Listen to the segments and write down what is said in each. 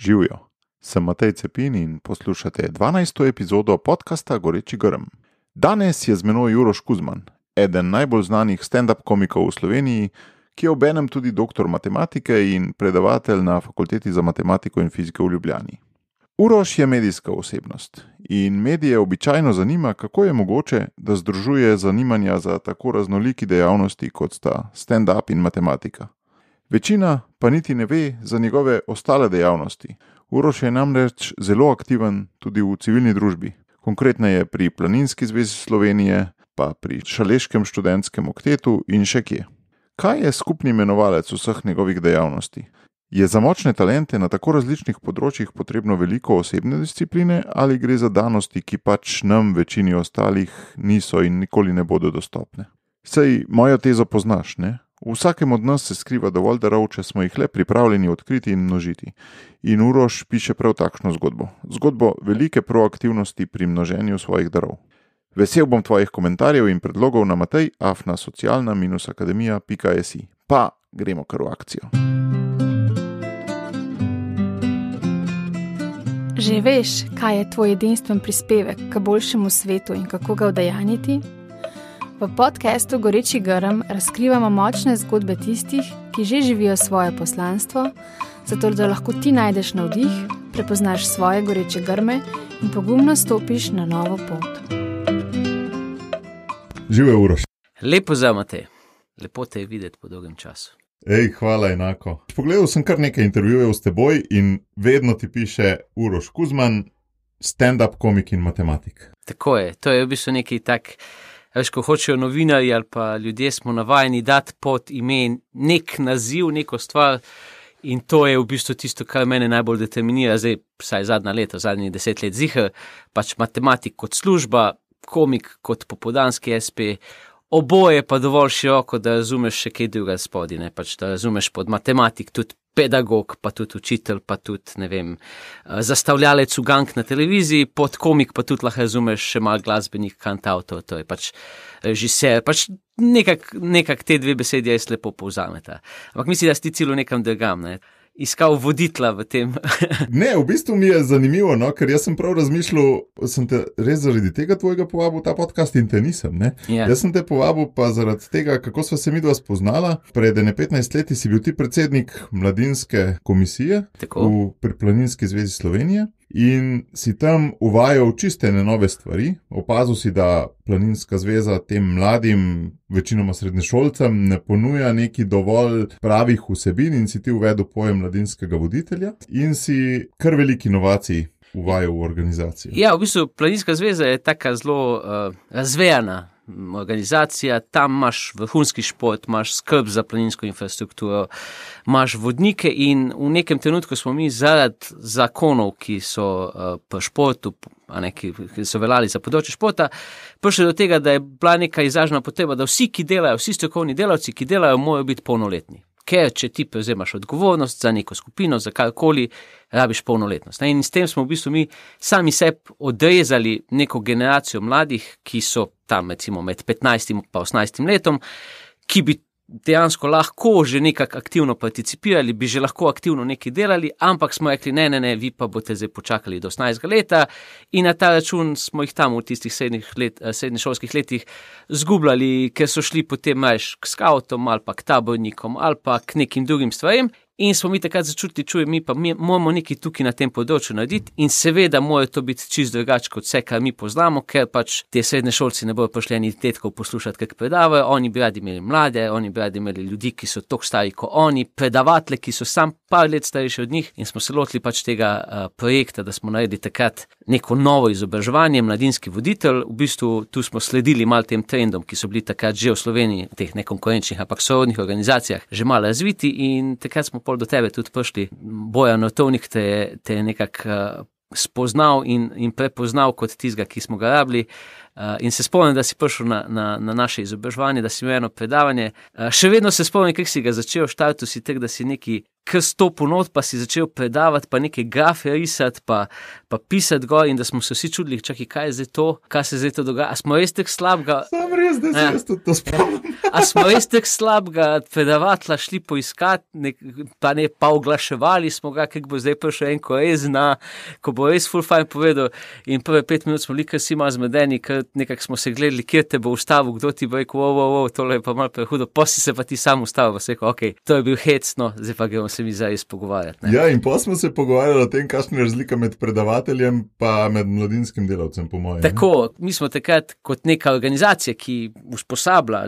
Živijo, sem Matej Cepin in poslušate 12. epizodo podcasta Goreči grm. Danes je z menoj Uroš Kuzman, eden najbolj znanih stand-up komikov v Sloveniji, ki je obenem tudi doktor matematike in predavatelj na Fakulteti za matematiko in fiziko v Ljubljani. Uroš je medijska osebnost in medije običajno zanima, kako je mogoče, da združuje zanimanja za tako raznoliki dejavnosti, kot sta stand-up in matematika. Večina pa niti ne ve za njegove ostale dejavnosti. Uroš je namreč zelo aktiven tudi v civilni družbi, konkretneje pri Planinski zvezi Slovenije, pa pri Šaleškem študentskem oktetu in še kje. Kaj je skupni imenovalec vseh njegovih dejavnosti? Je za močne talente na tako različnih področjih potrebno veliko osebne discipline ali gre za danosti, ki pač nam, večini ostalih, niso in nikoli ne bodo dostopne? Sej mojo tezo poznaš, ne? V vsakem od nas se skriva dovolj darov, če smo jih le pripravljeni odkriti in množiti. In Uroš piše prav takšno zgodbo. Zgodbo velike proaktivnosti pri množenju svojih darov. Vesel bom tvojih komentarjev in predlogov na matej@socialna-akademija.si. Pa gremo kar v akcijo. Že veš, kaj je tvoj edinstven prispevek k boljšemu svetu in kako ga udejanjiti? V podcastu Goreči grm razkrivamo močne zgodbe tistih, ki že živijo svoje poslanstvo, zato da lahko ti najdeš navdih, prepoznaš svoje goreče grme in pogumno stopiš na novo pot. Živijo, Uroš. Lepo zamate. Lepo te je videti po dolgem času. Hvala enako. Pogledal sem kar nekaj intervjujev s teboj in vedno ti piše Uroš Kuzman, stand-up komik in matematik. Tako je. To je v bistvu nekaj tak... Veš, ko hočejo novinarji ali pa ljudje smo navajeni dati pod ime nek naziv, neko stvar in to je v bistvu tisto, kar mene najbolj determinira, zdaj vsaj zadnja leta, zadnjih 10 let ziher, pač matematik kot služba, komik kot popoldanski SP, oboje pa dovolj široko, da razumeš še kaj druga spodaj, ne, pač da razumeš pod matematik tudi pedagog, pa tudi učitelj, pa tudi, ne vem, zastavljalec ugank na televiziji, pod komik pa tudi lahko razumeš še mal glasbenik, kantavtor, to je pač režiser, pač nekak te dve besedi jaz lepo povzameta. Ampak mislim, da si ti celo nekam drugam, ne. Iskal voditla v tem. Ne, v bistvu mi je zanimivo, no, ker jaz sem prav razmišljal, sem te res zaradi tega tvojega povabil v ta podcast in te nisem, ne? Ja. Jaz sem te povabil pa zaradi tega, kako sva se midva spoznala. Pred 15 leti si bil ti predsednik mladinske komisije pri Planinski zvezi Slovenije in si tam uvajal čiste nove stvari. Opazil si, da Planinska zveza tem mladim, večinoma srednješolcem, ne ponuja neki dovolj pravih vsebin in si ti uvedel pojem mladinskega voditelja in si kar veliko inovacij uvajal v organizacijo. Ja, v bistvu Planinska zveza je taka zelo razvejana organizacija, tam imaš vrhunski šport, imaš skrb za planinsko infrastrukturo, imaš vodnike in v nekem trenutku smo mi zaradi zakonov, ki so po športu, ki so veljali za področje športa, prišli do tega, da je bila neka izražena potreba, da vsi, ki delajo, vsi strokovni delavci, ki delajo, morajo biti polnoletni. Ker če ti prevzemaš odgovornost za neko skupino, za karkoli, rabiš polnoletnost. In s tem smo v bistvu mi sami sebi odrezali neko generacijo mladih, ki so tam recimo med 15 in 18 letom, ki bi dejansko lahko že nekako aktivno participirali, bi že lahko aktivno nekaj delali, ampak smo rekli, ne, vi pa boste zdaj počakali do 18 leta in na ta račun smo jih tam v tistih srednješolskih letih zgubljali, ker so šli potem raje k skautom ali pa k tabornikom ali pa k nekim drugim stvarem. In smo mi takrat začutili, mi moramo nekaj tukaj na tem področju narediti in seveda mora to biti čisto drugače kot vse, kar mi poznamo, ker pač te srednješolci ne bodo prišli eni tetkov poslušati, kako predavajo, oni bi radi imeli mlade, oni bi radi imeli ljudi, ki so toliko stari kot oni, predavatelje, ki so sam par let starejši od njih in smo se lotili pač tega projekta, da smo naredili takrat neko novo izobraževanje, mladinski voditelj, v bistvu tu smo sledili mal tem trendom, ki so bili takrat že v Sloveniji, v teh nekonkurenčnih, ampak sorodnih organizacijah, že malo razviti in takrat smo pol do tebe tudi prišli. Bojan Notovnik te je nekako spoznal in prepoznal kot tistega, ki smo ga rabili. In se spomnim, da si prišel na naše izobraževanje, da si imel eno predavanje. Še vedno se spomnim, kako si ga začel, štartu si tak, da si neki kar stopil not, pa si začel predavati, pa neke grafe risati, pa pisati gor in da smo se vsi čudili, čakaj, kaj je zdaj to, kaj se zdaj to dogaja. A smo res tako slabega... Sam res, da se jaz tudi to spomnim. A smo res tako slabega predavatla šli poiskat, pa oglaševali smo ga, kako bo zdaj prišel en, ko res zna, ko bo res ful fajn povedal in prve 5 minut smo bili kar si malo zmedeni, ker nekako smo se gledali, kjer te bo ustavil, kdo ti bo rekel, tole je pa malo prehudo, posi se pa ti sam ustavil, pa se rekel, okej, to je bil hecno, zdaj pa gremo se mi zdaj pogovarjati. Ne? Ja, in pa smo se pogovarjali o tem, kakšna je razlika med predavateljem pa med mladinskim delavcem, po mojem. Tako, mi smo takrat kot neka organizacija, ki usposablja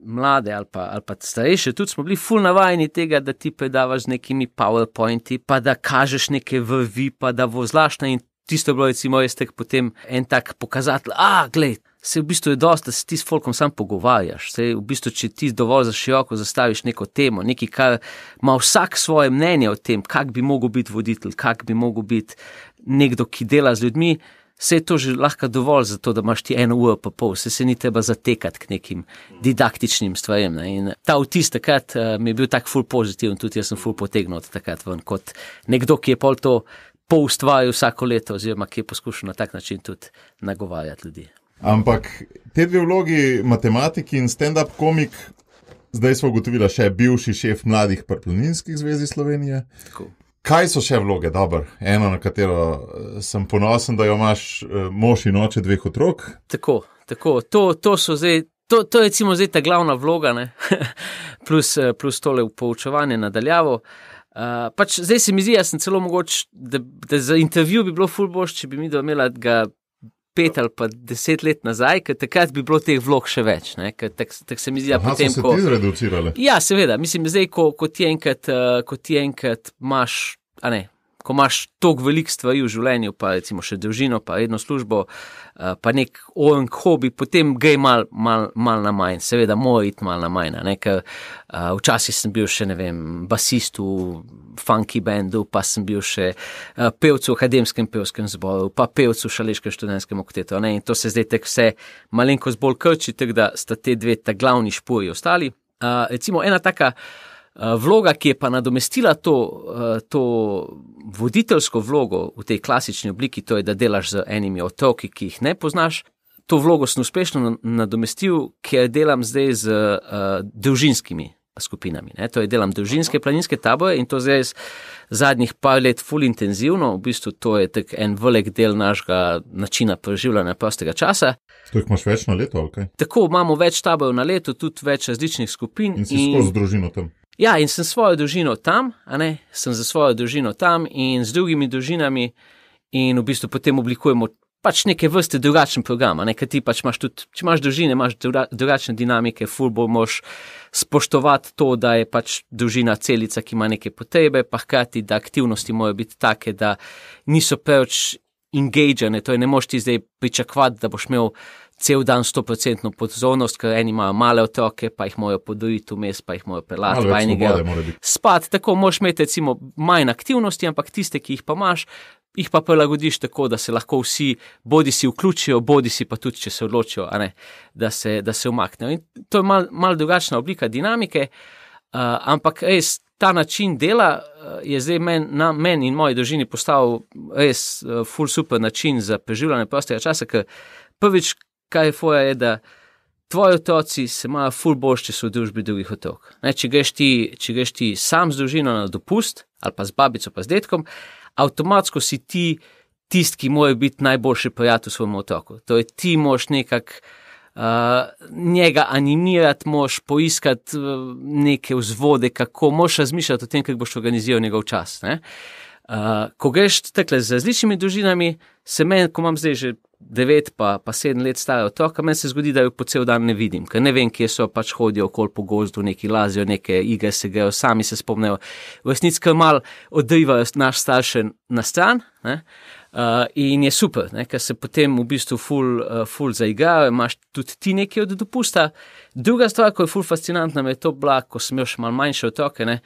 mlade ali pa starejše, tudi smo bili ful navajeni tega, da ti predavaš z nekimi PowerPointi, pa da kažeš neke vrvi, pa da vozlaš na in tisto bilo recimo jaz tak potem en tak pokazatelj, glej, se v bistvu je dosti, da se ti s folkom sam pogovarjaš, se v bistvu, če ti dovolj za široko zastaviš neko temo, nekaj, kar ima vsak svoje mnenje o tem, kak bi mogel biti voditelj, kak bi mogel biti nekdo, ki dela z ljudmi, se je to že lahko dovolj za to, da imaš ti 1 uro pa pol, se ni treba zatekati k nekim didaktičnim stvarem. Ne? In ta vtis takrat mi je bil tak ful pozitiven, tudi jaz sem ful potegnil takrat ven, kot nekdo, ki je pol to poustvaril vsako leto, oziroma ki je poskušal na tak način tudi nagovarjati ljudi. Ampak te dve vlogi, matematik in stand-up komik, zdaj smo ugotovila še bivši šef mladih pri Planinskih zvezi Slovenije. Tako. Kaj so še vloge? Dobar, eno, na katero sem ponosen, da jo imaš mož in oče 2 otrok. Tako. To so zdaj, to je recimo zdaj ta glavna vloga, ne? plus tole poučevanje nadaljavo. Pač zdaj se mi zdi, jaz sem celo mogoč, da za intervju bi bilo ful boljše, če bi mi imela ga 5 ali pa 10 let nazaj, ker takrat bi bilo teh vlog še več, ne, ker tak se mi zdi, potem, so se ti zreducirale? Ja, seveda, mislim, zdaj, ko ti enkrat imaš, ko imaš toliko velik stvari v življenju, pa recimo še družino, pa redno službo, pa nek hobi, potem gre mal na manj, seveda mora iti mal na manj, ne, ker včasih sem bil še, basist v funky bandu, pa sem bil še pevcu v akademskem pevskem zboru, pa pevcu v šaleškem študentskem oktetu, ne, in to se zdaj tako vse malenkost bolj krči, tako da sta te dve ta glavni špori ostali. Recimo ena taka vloga, ki je pa nadomestila to voditeljsko vlogo v tej klasični obliki, to je, da delaš z enimi otroki, ki jih ne poznaš. To vlogo sem uspešno nadomestil, ker delam zdaj z družinskimi skupinami. Ne? To je, delam družinske planinske tabore in to zdaj zadnjih par let ful intenzivno, v bistvu to je tak en velik del našega načina preživljanja prostega časa. To jih imaš več na leto, ali kaj? Tako, imamo več taborov na leto, tudi več različnih skupin. In si skozi družino tam? Ja, in sem svojo družino tam, sem za svojo družino tam in z drugimi družinami in v bistvu potem oblikujemo pač neke vrste drugačen program, ker ti pač imaš tudi, če imaš družine, imaš drugačne dinamike, ful bolj moš spoštovati to, da je pač družina celica, ki ima neke potrebe, pa hkrati, da aktivnosti morajo biti take, da niso preveč engagane, to je, ne moš ti zdaj pričakovati, da boš imel cel dan 100% pozornost, ker eni imajo male otroke, pa jih morajo podojiti vmes, pa jih morajo pelati, pa enega spati. Tako moraš imeti recimo manj aktivnosti, ampak tiste, ki jih pa imaš, jih pa prilagodiš tako, da se lahko vsi bodi si vključijo, bodi si pa tudi, če se odločijo, da se umaknejo. In to je malo drugačna oblika dinamike, ampak res ta način dela je zdaj meni in moji družini postal res ful super način za preživljanje prostega časa, ker prvič, kaj je foja, je, da tvoji otroci se imajo ful boljše, če so v družbi drugih otrok. Če greš ti sam z družino na dopust, ali pa z babico, pa z detkom, avtomatsko si ti tisti, ki mora biti najboljši prijatelj svojemu otroku. To je, ti moraš nekako njega animirati, moraš poiskati neke vzvode, kako moraš razmišljati o tem, kako boš organiziral njegov čas. Ko greš takle z različnimi družinami, se meni, ko imam zdaj že 9 pa 7 let stare otroka, meni se zgodi, da jo po cel dan ne vidim, ker ne vem, kje so, pač hodijo okoli po gozdu, neki lazijo, neke igre se grejo, sami se spomnejo. V resnici kar malo odrivajo naš starše na stran, in je super, ker se potem v bistvu ful zaigrajo, imaš tudi ti nekaj od dopusta. Druga stvar, ko je ful fascinantna, me je to bila, ko sem još malo manjše otroke,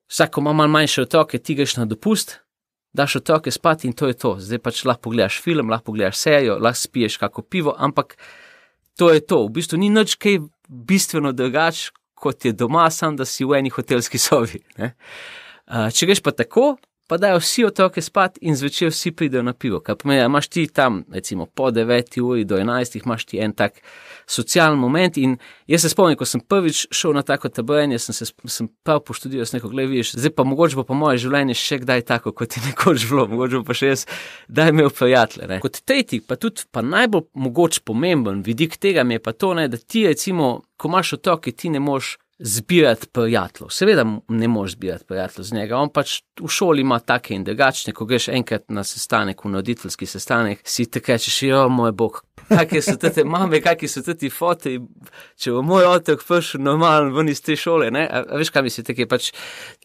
vsako ima malo manjše otroke, ti greš na dopust, daš otroke spati in to je to. Zdaj pač lahko pogledaš film, lahko pogledaš serijo, lahko spiješ kako pivo, ampak to je to. V bistvu ni nič kaj bistveno drugače, kot je doma, sam da si v eni hotelski sobi. Če greš pa tako, pa dajo vsi otroke spat in zvečer vsi pridejo na pivo. Kar pomeni, imaš ti tam, recimo po 9 uri do 11, imaš ti en tak socialen moment in jaz se spomnim, ko sem prvič šel na tako taborenje, sem prav poštudiral s neko, glej, vidiš, zdaj pa mogoče bo pa moje življenje še kdaj tako, kot je nekoč bilo, mogoče bo pa še jaz, da imel prijatelje, ne. Kot tretji, pa tudi pa najbolj mogoče pomemben vidik tega mi je pa to, ne, da ti recimo, ko imaš otroke, ti ne moreš zbirati prijateljev. Seveda ne moreš zbirati prijateljev z njega, on pač v šoli ima take in drugačne, ko greš enkrat na sestanek, v roditeljski sestanek, si te rečeš, moj bog, kakšne so te mame, kakšni so te fote, če bo moj otrok prišel normalen ven iz te šole, ne, a veš, kaj misli, tako je pač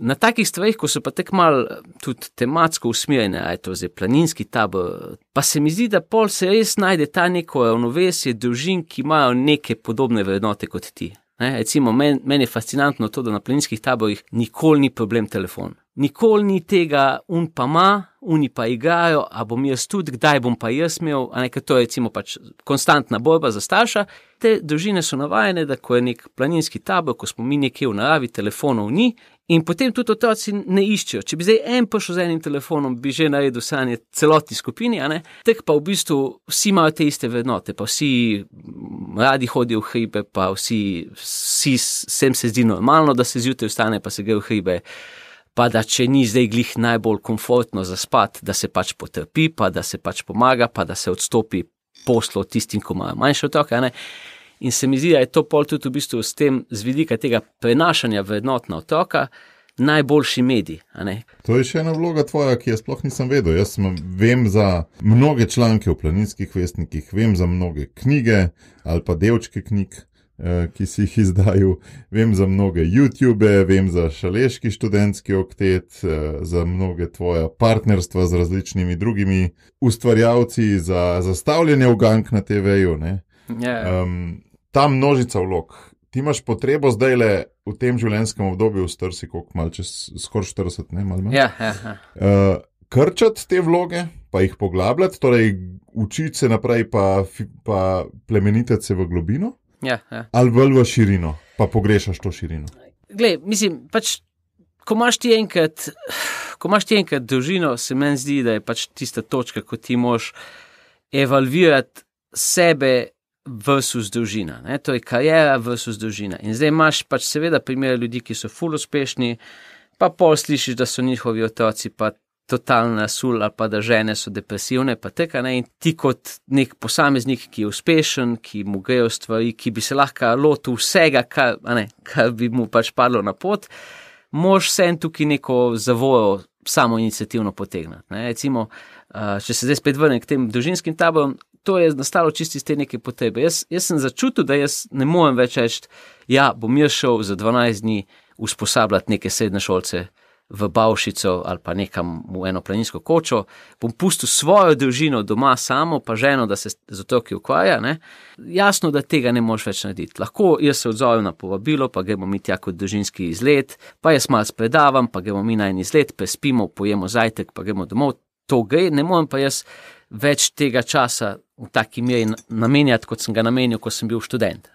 na takih stvarih, ko so pa tako malo tudi tematsko usmerjene, a je to zdaj planinski tabor, pa se mi zdi, da pol se res najde ta neko ravnovesje družin, ki imajo neke podobne vrednote kot ti. Recimo, meni je fascinantno to, da na planinskih taborih nikoli ni problem telefon. Nikoli ni tega, pa ima, oni pa igrajo, a bom jaz tudi, kdaj bom pa jaz imel, a nekaj to je recimo pač konstantna borba za starša. Te družine so navajene, da ko je nek planinski tabor, ko smo mi nekje v naravi, telefonov ni in potem tudi otroci ne iščejo. Če bi zdaj en prišel z enim telefonom, bi že naredil sanje celotni skupini, a ne? Tak pa v bistvu vsi imajo te iste vrednote, pa vsi radi hodijo v hribe, pa vsi sem se zdi normalno, da se zjutraj vstane, pa se gre v hribe. Pa da če ni zdaj glih najbolj komfortno za spat, da se pač potrpi, pa da se pač pomaga, pa da se odstopi poslo tistim, ko imajo manjše otroke, a ne. In se mi zdi, da je to pol tudi v bistvu s tem, z vidika tega prenašanja vrednot na otroka, najboljši medij, a ne. To je še ena vloga tvoja, ki jaz sploh nisem vedel. Jaz vem za mnoge članke v Planinskih vestnikih, vem za mnoge knjige ali pa delčke knjig, ki si jih izdajal, vem za mnoge YouTube, vem za Šaleški študentski oktet, za mnoge tvoja partnerstva z različnimi drugimi ustvarjalci, za zastavljanje ugank na TV-ju, ne. Ta množica vlog. Ti imaš potrebo zdajle v tem življenjskem obdobju, star si koliko, malo čez skoraj 40, ne, malo manj. Ja. Krčati te vloge, pa jih poglabljati, torej učiti se naprej, pa plemenitati se v globino. Ja. Ali bolj v širino, pa pogrešaš to širino? Glej, mislim, pač, ko imaš ti enkrat družino, se meni zdi, da je pač tista točka, ko ti moraš evalvirati sebe versus družina, ne? To je karijera versus družina. In zdaj imaš pač seveda primere ljudi, ki so ful uspešni, pa pol slišiš, da so njihovi otroci pa totalna sul, ali pa da žene so depresivne, pa teka, ne, in ti kot nek posameznik, ki je uspešen, ki mu grejo stvari, ki bi se lahko lotil vsega, kar bi mu pač padlo na pot, moraš sen tukaj neko zavojo samoiniciativno potegnati, ne. Recimo, če se zdaj spet vrnem k tem družinskim taborom, to je nastalo čisto iz te neke potrebe. Jaz sem začutil, da jaz ne morem več reči, bom jaz šel za 12 dni usposabljati neke srednješolce v Bavšico ali pa nekam v eno planinsko kočo, bom pustil svojo družino doma samo, pa ženo, da se z otroki ukvarja, ne. Jasno, da tega ne moreš več narediti. Lahko jaz se odzovem na povabilo, pa gremo mi tja kot družinski izlet, pa jaz malo spredavam, pa gremo mi na en izlet, prespimo, pojemo zajtrk, pa gremo domov. To gre, ne morem pa jaz več tega časa v taki meri namenjati, kot sem ga namenil, ko sem bil študent.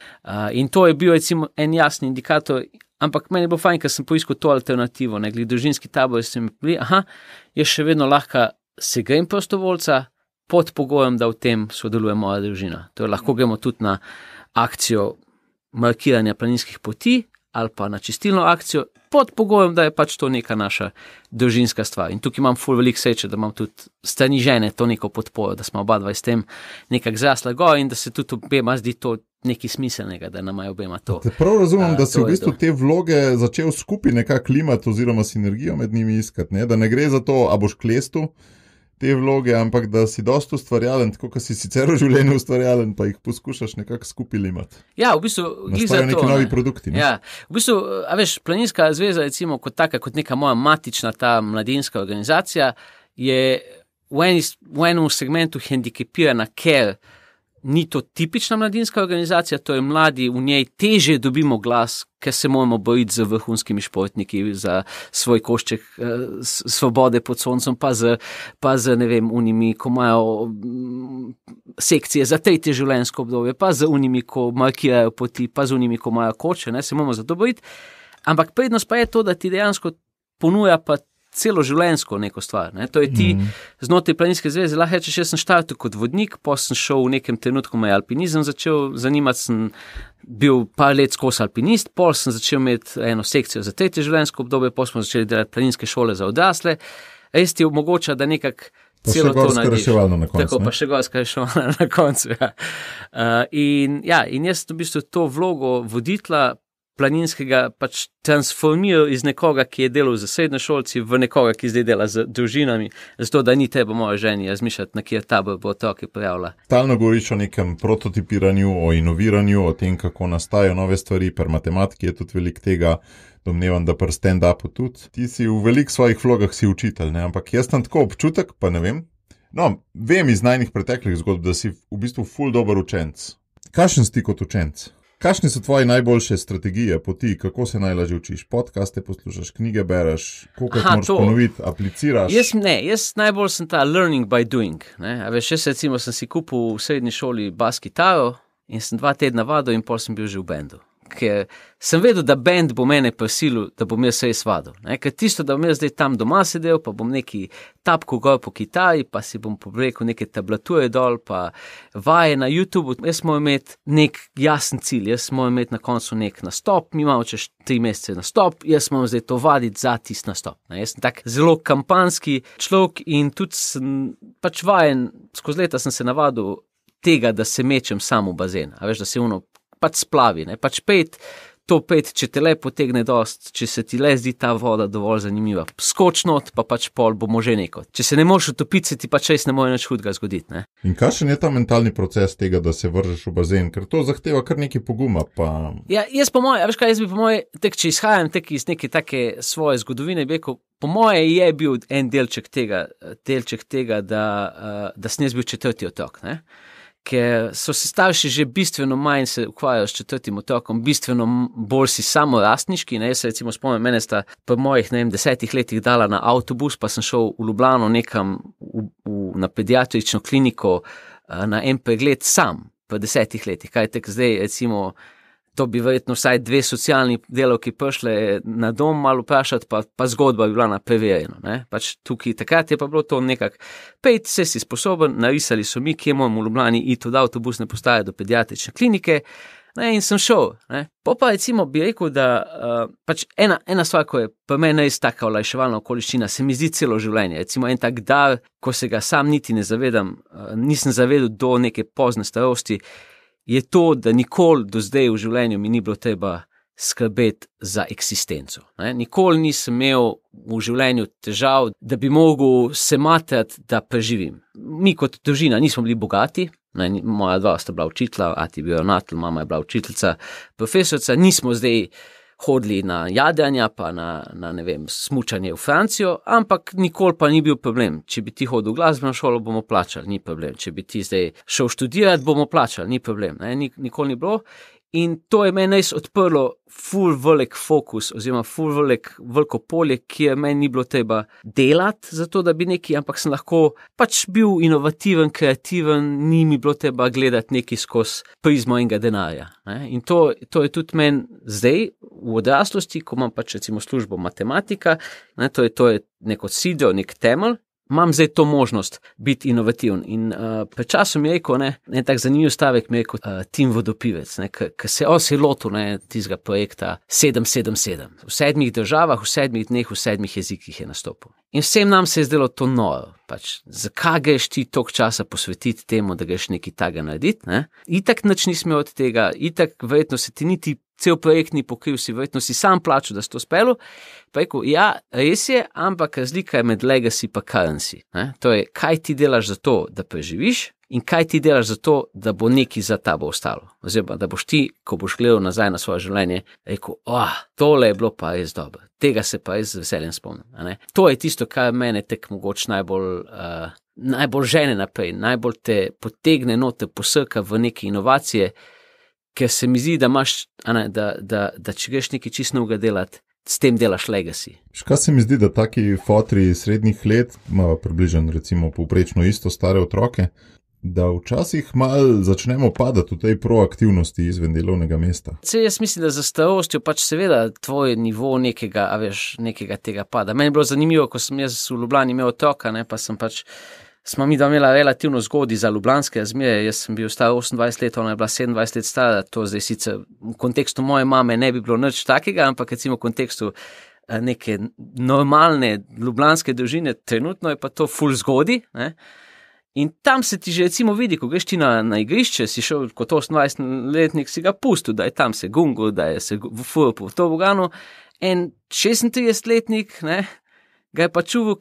In to je bil recimo en jasni indikator, ampak meni je bilo fajn, ker sem poiskal to alternativo, ne, glede družinski tabor, sem bili, jaz še vedno lahko se grem prostovoljca, pod pogojem, da v tem sodeluje moja družina. To je lahko gremo tudi na akcijo markiranja planinskih poti, ali pa na čistilno akcijo, pod pogojem, da je pač to neka naša družinska stvar. In tukaj imam ful veliko sreče, da imam tudi strani žene to neko podporo, da smo oba dva s tem nekako zrasla gor in da se tudi obema zdi to nekaj smiselnega, da nam je obema to. Te prav razumem, da si v bistvu te vloge začel skupaj nekako klimati oziroma sinergijo med njimi iskati, ne? Da ne gre za to, a boš klestu te vloge, ampak da si dosti ustvarjalen, tako kot si sicer v življenju ustvarjalen, pa jih poskušaš nekako skupaj limati. Ja, v bistvu nastajajo neki novi produkti. Ne? Ja, v bistvu, Planinska zveza, recimo, kot taka, kot neka moja matična ta mladinska organizacija, je v enem segmentu hendikepirana, ker ni to tipična mladinska organizacija, to je mladi, v njej težje dobimo glas, ker se moramo boriti z vrhunskimi športniki za svoj košček svobode pod soncem, pa z ne vem, unimi, ko imajo sekcije za tretje življenjsko obdobje, pa z unimi, ko markirajo poti, pa z unimi, ko imajo koče, ne, se moramo za to boriti. Ampak prednost pa je to, da ti dejansko ponuja pa celo življenjsko neko stvar. Ne. To je ti znotraj Planinske zveze, lahko rečeš, jaz sem štartil kot vodnik, potem sem šel v nekem trenutku, me je alpinizem začel zanimati, sem bil par let skozi alpinist, potem sem začel imeti eno sekcijo za tretje življenjsko obdobje, potem smo začeli delati planinske šole za odrasle. Res ti omogoča, da nekako celo to narediš. Tako, pa še gorska reševalna na koncu. Ja. In jaz v bistvu to vlogo voditla planinskega pač transformiral iz nekoga, ki je delal z srednješolci, v nekoga, ki zdaj dela z družinami, zato da ni treba moja ženi razmišljati, na kjer tabor bo otroke prijavila. Stalno govoriš o nekem prototipiranju, o inoviranju, o tem, kako nastajajo nove stvari, pri matematiki je tudi veliko tega, domnevam, da pri stand-upu tudi. Ti si v veliko svojih vlogah si učitelj, ne? Ampak jaz tam tako občutek, pa ne vem. No, vem iz najnih preteklih zgodb, da si v bistvu ful dober učenec. Kakšen si ti kot učenec? Kakšne so tvoje najboljše strategije, poti, kako se najlažje učiš? Podcaste poslušaš, knjige bereš, koliko moraš ponoviti, apliciraš? Jaz najbolj sem ta learning by doing. Ne? A veš, jaz recimo sem si kupil v srednji šoli bas kitaro in sem 2 tedna vadil in pol sem bil že v bendu. Ker sem vedel, da bend bo mene prisilil, da bom jaz res vadil. Ker tisto, da bom jaz zdaj tam doma sedel, pa bom neki tapko gor po kitari, pa si bom pobrekel neke tablature dol, pa vaje na YouTube. Jaz moram imeti nek jasen cilj, jaz moram imeti na koncu nek nastop, mi imamo čez 3 mesece nastop, jaz moram zdaj to vaditi za tisti nastop. Jaz sem tak zelo kampanski človek in tudi sem pač vajen, skozi leta sem se navadil tega, da se mečem sam v bazen. A veš, da se pač splavi, ne, pač pet, če te le potegne dost, če se ti le zdi ta voda dovolj zanimiva, skoč not, pa pač pol bomo že neko. Če se ne moreš utopiti, se ti pač res ne more nič hudega zgoditi, ne. In kakšen je ta mentalni proces tega, da se vržeš v bazen, ker to zahteva kar nekaj poguma, pa... Ja, jaz po moje, veš kaj, jaz bi po moje, če izhajam iz neke take svoje zgodovine, bi rekel, po moje je bil en delček tega, da sem jaz bil 4. otrok, ne. Ker so se starši že bistveno manj se ukvarjajo s 4. otrokom, bistveno bolj si samorastniški. Jaz se recimo spomnim, mene sta po mojih 10 letih dala na avtobus, pa sem šel v Ljubljano nekam na pediatrično kliniko na en pregled sam po 10 letih. Kaj tek zdaj recimo, to bi verjetno vsaj 2 socialni delavki prišle na dom malo vprašati, pa zgodba bi bila preverjena. Ne? Pač tukaj takrat je pa bilo to nekako, pejt, se si sposoben, narisali so mi, kje moramo v Ljubljani iti od avtobusne postaje do pediatrične klinike, ne, in sem šel. Ne? Pa recimo bi rekel, da pač ena stvar, ko je pa meni res taka olajševalna okoliščina, se mi zdi celo življenje. Recimo en tak dar, ko se ga sam niti ne zavedam, nisem zavedal do neke pozne starosti, je to, da nikoli do zdaj v življenju mi ni bilo treba skrbeti za eksistenco. Ne? Nikoli nisem imel v življenju težav, da bi mogel se matrati, da preživim. Mi kot družina nismo bili bogati, ne? Moja 2 sta bila učitelja, ati je bil ravnatelj, mama je bila učiteljica, profesorica, nismo zdaj hodili na jadranja, pa na ne vem, smučanje v Francijo, ampak nikoli pa ni bil problem. Če bi ti hodil v glasbeno šolo, bomo plačali, ni problem. Če bi ti zdaj šel študirati, bomo plačali, ni problem. Ne? Nikoli ni bilo. In to je meni res odprlo ful velik fokus, oziroma ful veliko polje, kjer meni ni bilo treba delati za to, da bi neki, ampak sem lahko pač bil inovativen, kreativen, ni mi bilo treba gledati neki skozi prizmo enega denarja. Ne? In to je tudi meni zdaj v odraslosti, ko imam pač recimo službo matematika, ne? To je neko sidro, nek temelj, imam zdaj to možnost biti inovativen. In pred časom mi je rekel, en tak zanimiv stavek mi je rekel Tim Vodopivec, ker se je lotil tistega projekta 777. V 7 državah, v 7 dneh, v 7 jezikih je nastopil. In vsem nam se je zdelo to noro. Pač, zakaj greš ti toliko časa posvetiti temu, da greš nekaj takega narediti? Ne? Itak nič nismo od tega, itak verjetno se ti niti cel projekt ni pokril, verjetno si sam plačal, da si to spelo. Pa rekel, ja, res je, ampak razlika je med legacy pa currency. Ne? To je, kaj ti delaš za to, da preživiš, in kaj ti delaš za to, da bo nekaj za tabo ostalo. Oziroma, da boš ti, ko boš gledal nazaj na svoje življenje, rekel, tole je bilo pa res dobro. Tega se pa res z veseljem spomnim. Ne? To je tisto, kar mene tek mogoče najbolj žene naprej, najbolj te potegne noter, posrka v neke inovacije, ker se mi zdi, da imaš, da če greš nekaj čisto novega delati, s tem delaš legacy. Kaj se mi zdi, da taki fotri srednjih let imajo približno recimo povprečno isto stare otroke, da včasih malo začnemo padati v tej proaktivnosti izven delovnega mesta. Jaz mislim, da za starostjo pač seveda tvoj nivo nekega tega pada. Meni je bilo zanimivo, ko sem jaz v Ljubljani imel otroka, ne, pa smo mi da imela relativno zgodaj za ljubljanske razmere. Jaz sem bil star 28 let, ona je bila 27 let stara, to zdaj sicer v kontekstu moje mame ne bi bilo nič takega, ampak recimo v kontekstu neke normalne ljubljanske družine, trenutno je pa to ful zgodaj, ne. In tam se ti že recimo vidi, ko greš ti na igrišče, si šel kot 28-letnik, si ga pustil, da je tam se gungo, da je se furil po toboganu, en 36-letnik, ne, ga je pa čuval,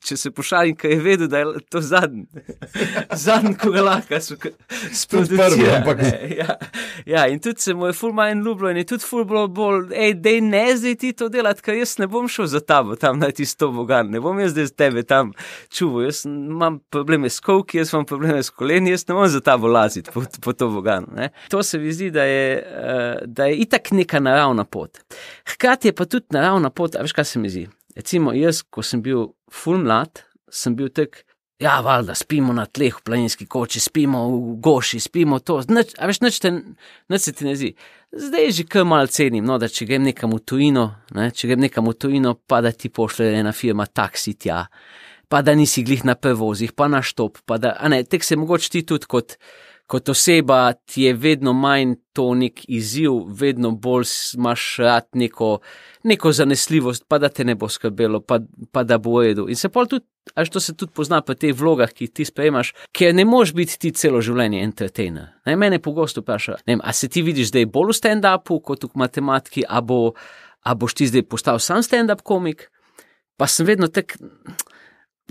če se pošalim, ker je vedel, da je to zadnji, ko ga lahko sproducira. Ja, in tudi se mu je ful manj ljubilo in je tudi ful bolj, dej ne zdaj ti to delati, ker jaz ne bom šel za tabo tam na tisto tobogan, ne bom jaz zdaj z tebe tam čuval, jaz imam probleme s kolki, jaz imam probleme s koleni, jaz ne bom za tabo laziti po toboganu, ne. To se mi zdi, da je itak neka naravna pot. Hkrati je pa tudi naravna pot, a veš, kaj se mi zdi? Recimo jaz, ko sem bil ful mlad, sem bil tak, ja, valjda, spimo na tleh v planinski koči, spimo v goši, spimo to, nič se ti ne zdi. Zdaj že kar malo cenim, no, da če grem nekam v tujino, pa da ti pošle ena firma taksi tja, pa da nisi glih na prevozih, pa na štop, pa da, tek se mogoče ti tudi kot oseba ti je vedno manj to nek izziv, vedno bolj imaš rad neko zanesljivost, pa da te ne bo skrbelo, pa da bo v redu. In se pol tudi, to se tudi pozna pri teh vlogah, ki ti sprejemaš, ker ne moš biti ti celo življenje entertainer. Mene pogosto vpraša, a se ti vidiš zdaj bolj v stand-upu kot v matematiki, a boš ti zdaj postal sam stand-up komik? Pa sem vedno tak...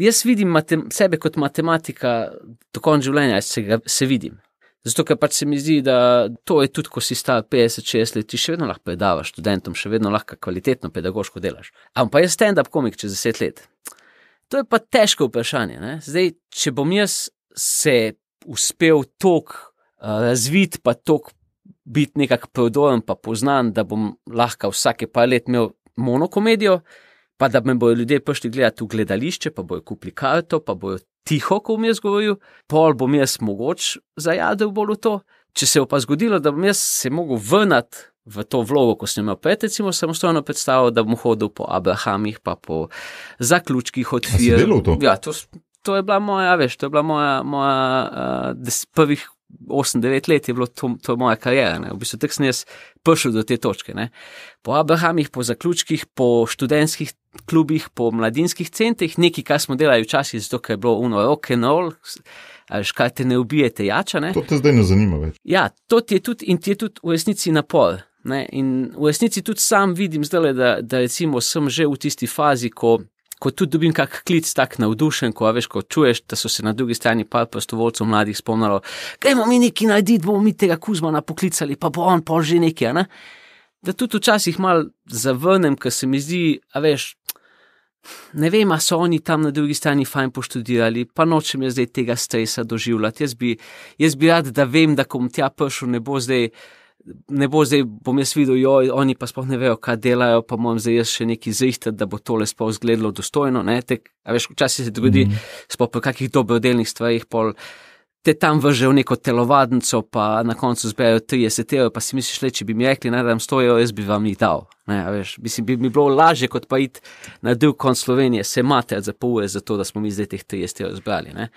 Jaz vidim sebe kot matematika do konca življenja, se vidim. Zato, ker pač se mi zdi, da to je tudi, ko si star 50-60 let, ti še vedno lahko predavaš študentom, še vedno lahko kvalitetno pedagoško delaš. Ampak pa je stand-up komik čez 10 let. To je pa težko vprašanje, ne? Zdaj, če bom jaz se uspel toliko razviti, pa toliko biti nekako prodoren, pa poznan, da bom lahko vsake par let imel monokomedijo, pa da me bojo ljudje prišli gledati v gledališče, pa bojo kupili karto, pa bojo tiho, ko bom jaz govoril, pol bom jaz mogoč zajadel bolj v to. Če se bo pa zgodilo, da bom jaz se mogel vrnati v to vlogo, ko sem imel pred, recimo samostojno predstavo, da bom hodil po Abrahamih, pa po zaključkih od firm. A si delal to? Ja, to je bila moja, to je bila moja prvih 8-9 let je bilo to moja karijera, ne. V bistvu tako sem jaz prišel do te točke, ne. Po Abrahamih, po zaključkih, po študentskih klubih, po mladinskih centrih, nekaj, kar smo delali včasih, zato ker je bilo rock and roll, ali kaj te ne ubijete jača, ne. To te zdaj ne zanima več. Ja, to ti je tudi v resnici napor, ne. In v resnici tudi sam vidim zdaj, da recimo sem že v tisti fazi, ko tudi dobim kak klic tak navdušen, ko čuješ, da so se na drugi strani par prostovoljcev mladih spomnilo, gremo mi nekaj narediti, bomo mi tega Kuzmana poklicali, pa bo on pol že nekaj, ne. Da tudi včasih malo zavrnem, ker se mi zdi, ne vem, a so oni tam na drugi strani fajn poštudirali, pa nočem jaz zdaj tega stresa doživljati. Jaz bi rad, da vem, da ko bom tja prišel, ne bo zdaj, bom jaz videl, oni pa sploh ne vejo, kaj delajo, pa moram zdaj jaz še nekaj zrihtati, da bo tole sploh izgledalo dostojno, ne, včasih se dogodi, sploh pri kakih dobrodelnih stvarih, pol te tam vržejo neko telovadnico, pa na koncu zberejo 30 €, pa si misliš, če bi mi rekli, naj dam 100 €, jaz bi vam jih dal, ne, mislim, bi mi bilo lažje, kot pa iti na drug konc Slovenije, se materati za pol ure za to, da smo mi zdaj teh 30 € zbrali, ne.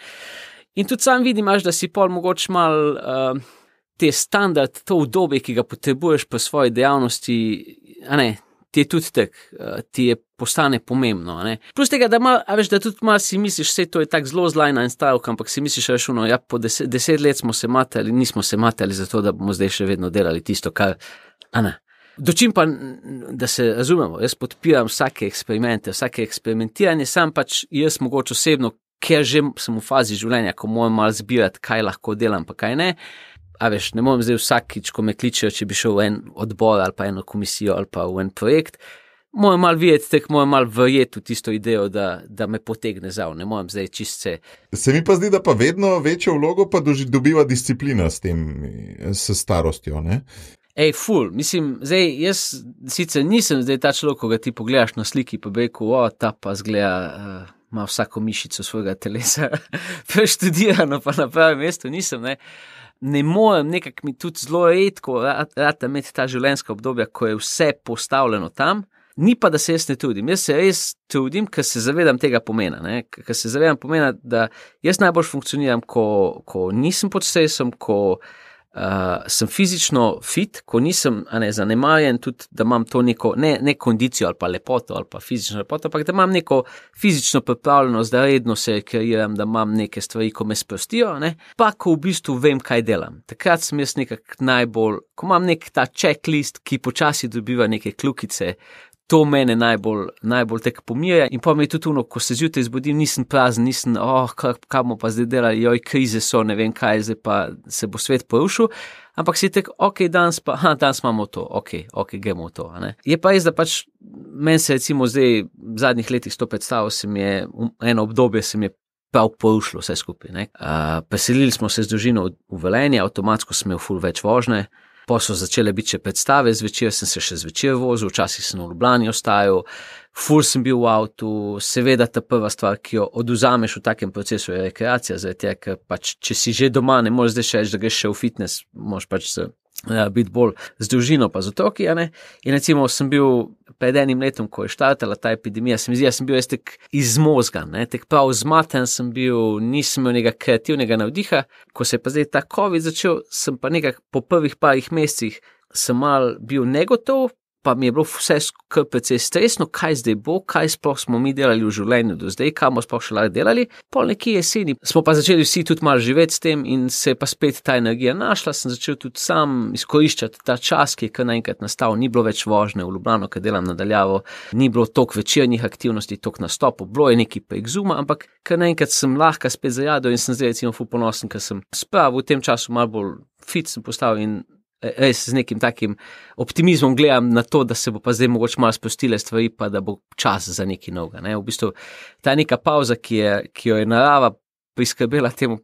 In tudi sam vidim, da si pol mogoče malo te standard, to udobje, ki ga potrebuješ po svoji dejavnosti, ti je tudi tak, ti je postane pomembno, ne. Plus tega, da tudi malo si misliš, vse to je tak zelo zlajna in stavka, ampak si misliš, po 10 let smo se matali, nismo se matali zato, da bomo zdaj še vedno delali tisto, kar, Dočim pa, da se razumemo, jaz podpiram vsake eksperimente, vsake eksperimentiranje, sam pač jaz mogoče osebno, ker že sem v fazi življenja, ko moram malo zbirati, kaj lahko delam, pa kaj ne. Ne morem zdaj vsakič, ko me kličejo, če bi šel v en odbor ali pa eno komisijo ali pa v en projekt, moram malo videti, moram malo verjeti v tisto idejo, da me potegne zav, ne morem zdaj čistce. Se mi pa zdi, da pa vedno večjo vlogo pa dobiva disciplina s starostjo, ne? Ful, mislim, zdaj jaz sicer nisem zdaj ta človek, ko ga ti pogledaš na sliki, pa bi rekel, ta pa zgleda ima vsako mišico svojega telesa preštudirano, pa na pravem mestu nisem, ne. Ne morem, nekako mi tudi zelo redko rad imeti ta življenjska obdobja, ko je vse postavljeno tam, ni pa, da se jaz ne trudim. Jaz se res trudim, ker se zavedam tega pomena, ne. Ker se zavedam pomena, da jaz najbolj funkcioniram, ko nisem pod stresom, ko sem fizično fit, ko nisem zanemarjen, tudi da imam to neko, ne kondicijo ali pa lepoto ali pa fizično lepoto, ampak da imam neko fizično pripravljenost, da redno se kreiram, da imam neke stvari, ko me sprostijo, ne, pa ko v bistvu vem, kaj delam. Takrat sem jaz nekako najbolj, ko imam nek ta checklist, ki počasi dobiva neke kljukice, to mene najbolj tek pomirja in pa mi je tudi ono, ko se zjutraj zbudim, nisem prazen, nisem, kaj bomo pa zdaj delali, krize so, ne vem kaj, zdaj pa se bo svet porušil, ampak si tek, danes imamo to, gremo v to, ne. Je pa res, da pač meni se recimo zdaj v zadnjih letih to predstavil, eno obdobje se mi je prav porušilo vse skupaj, ne. Preselili smo se z družino v Velenje, avtomatsko sem imel ful več vožnje. Pa so začele biti še predstave, zvečer sem se še zvečer vozil, včasih sem v Ljubljani ostajal, ful sem bil v avtu, seveda ta prva stvar, ki jo odvzameš v takem procesu, je rekreacija, zaradi tega, ker pač, če si že doma, ne moreš zdaj še reči, da greš še v fitness, moraš pač biti bolj z družino pa z otroki, ne. In recimo sem bil pred enim letom, ko je štartala ta epidemija, se mi zdi, sem bil jaz tek izmozgan, ne, tek prav zmaten sem bil, nisem imel nekega kreativnega navdiha, ko se je pa zdaj ta COVID začel, sem pa nekako po prvih parih mesecih sem mal bil negotov, pa mi je bilo vse kar precej stresno, kaj zdaj bo, kaj sploh smo mi delali v življenju do zdaj, kaj bomo sploh še lahko delali. Pol nekje jeseni smo pa začeli vsi tudi malo živeti s tem in se je pa spet ta energija našla, sem začel tudi sam izkoriščati ta čas, ki je kar naenkrat nastal, ni bilo več vožnje v Ljubljano, ker delam nadaljavo, ni bilo toliko večernih aktivnosti, toliko nastopov, bilo je neki prek Zooma, ampak kar naenkrat sem lahko spet zajadil in sem zdaj recimo ful ponosen, ker sem spravil v tem času malo bolj fit sem postal in res z nekim takim optimizmom gledam na to, da se bo pa zdaj mogoče malo sprostile stvari, pa da bo čas za nekaj novega, ne. V bistvu ta neka pauza, ki jo je narava priskrbela temu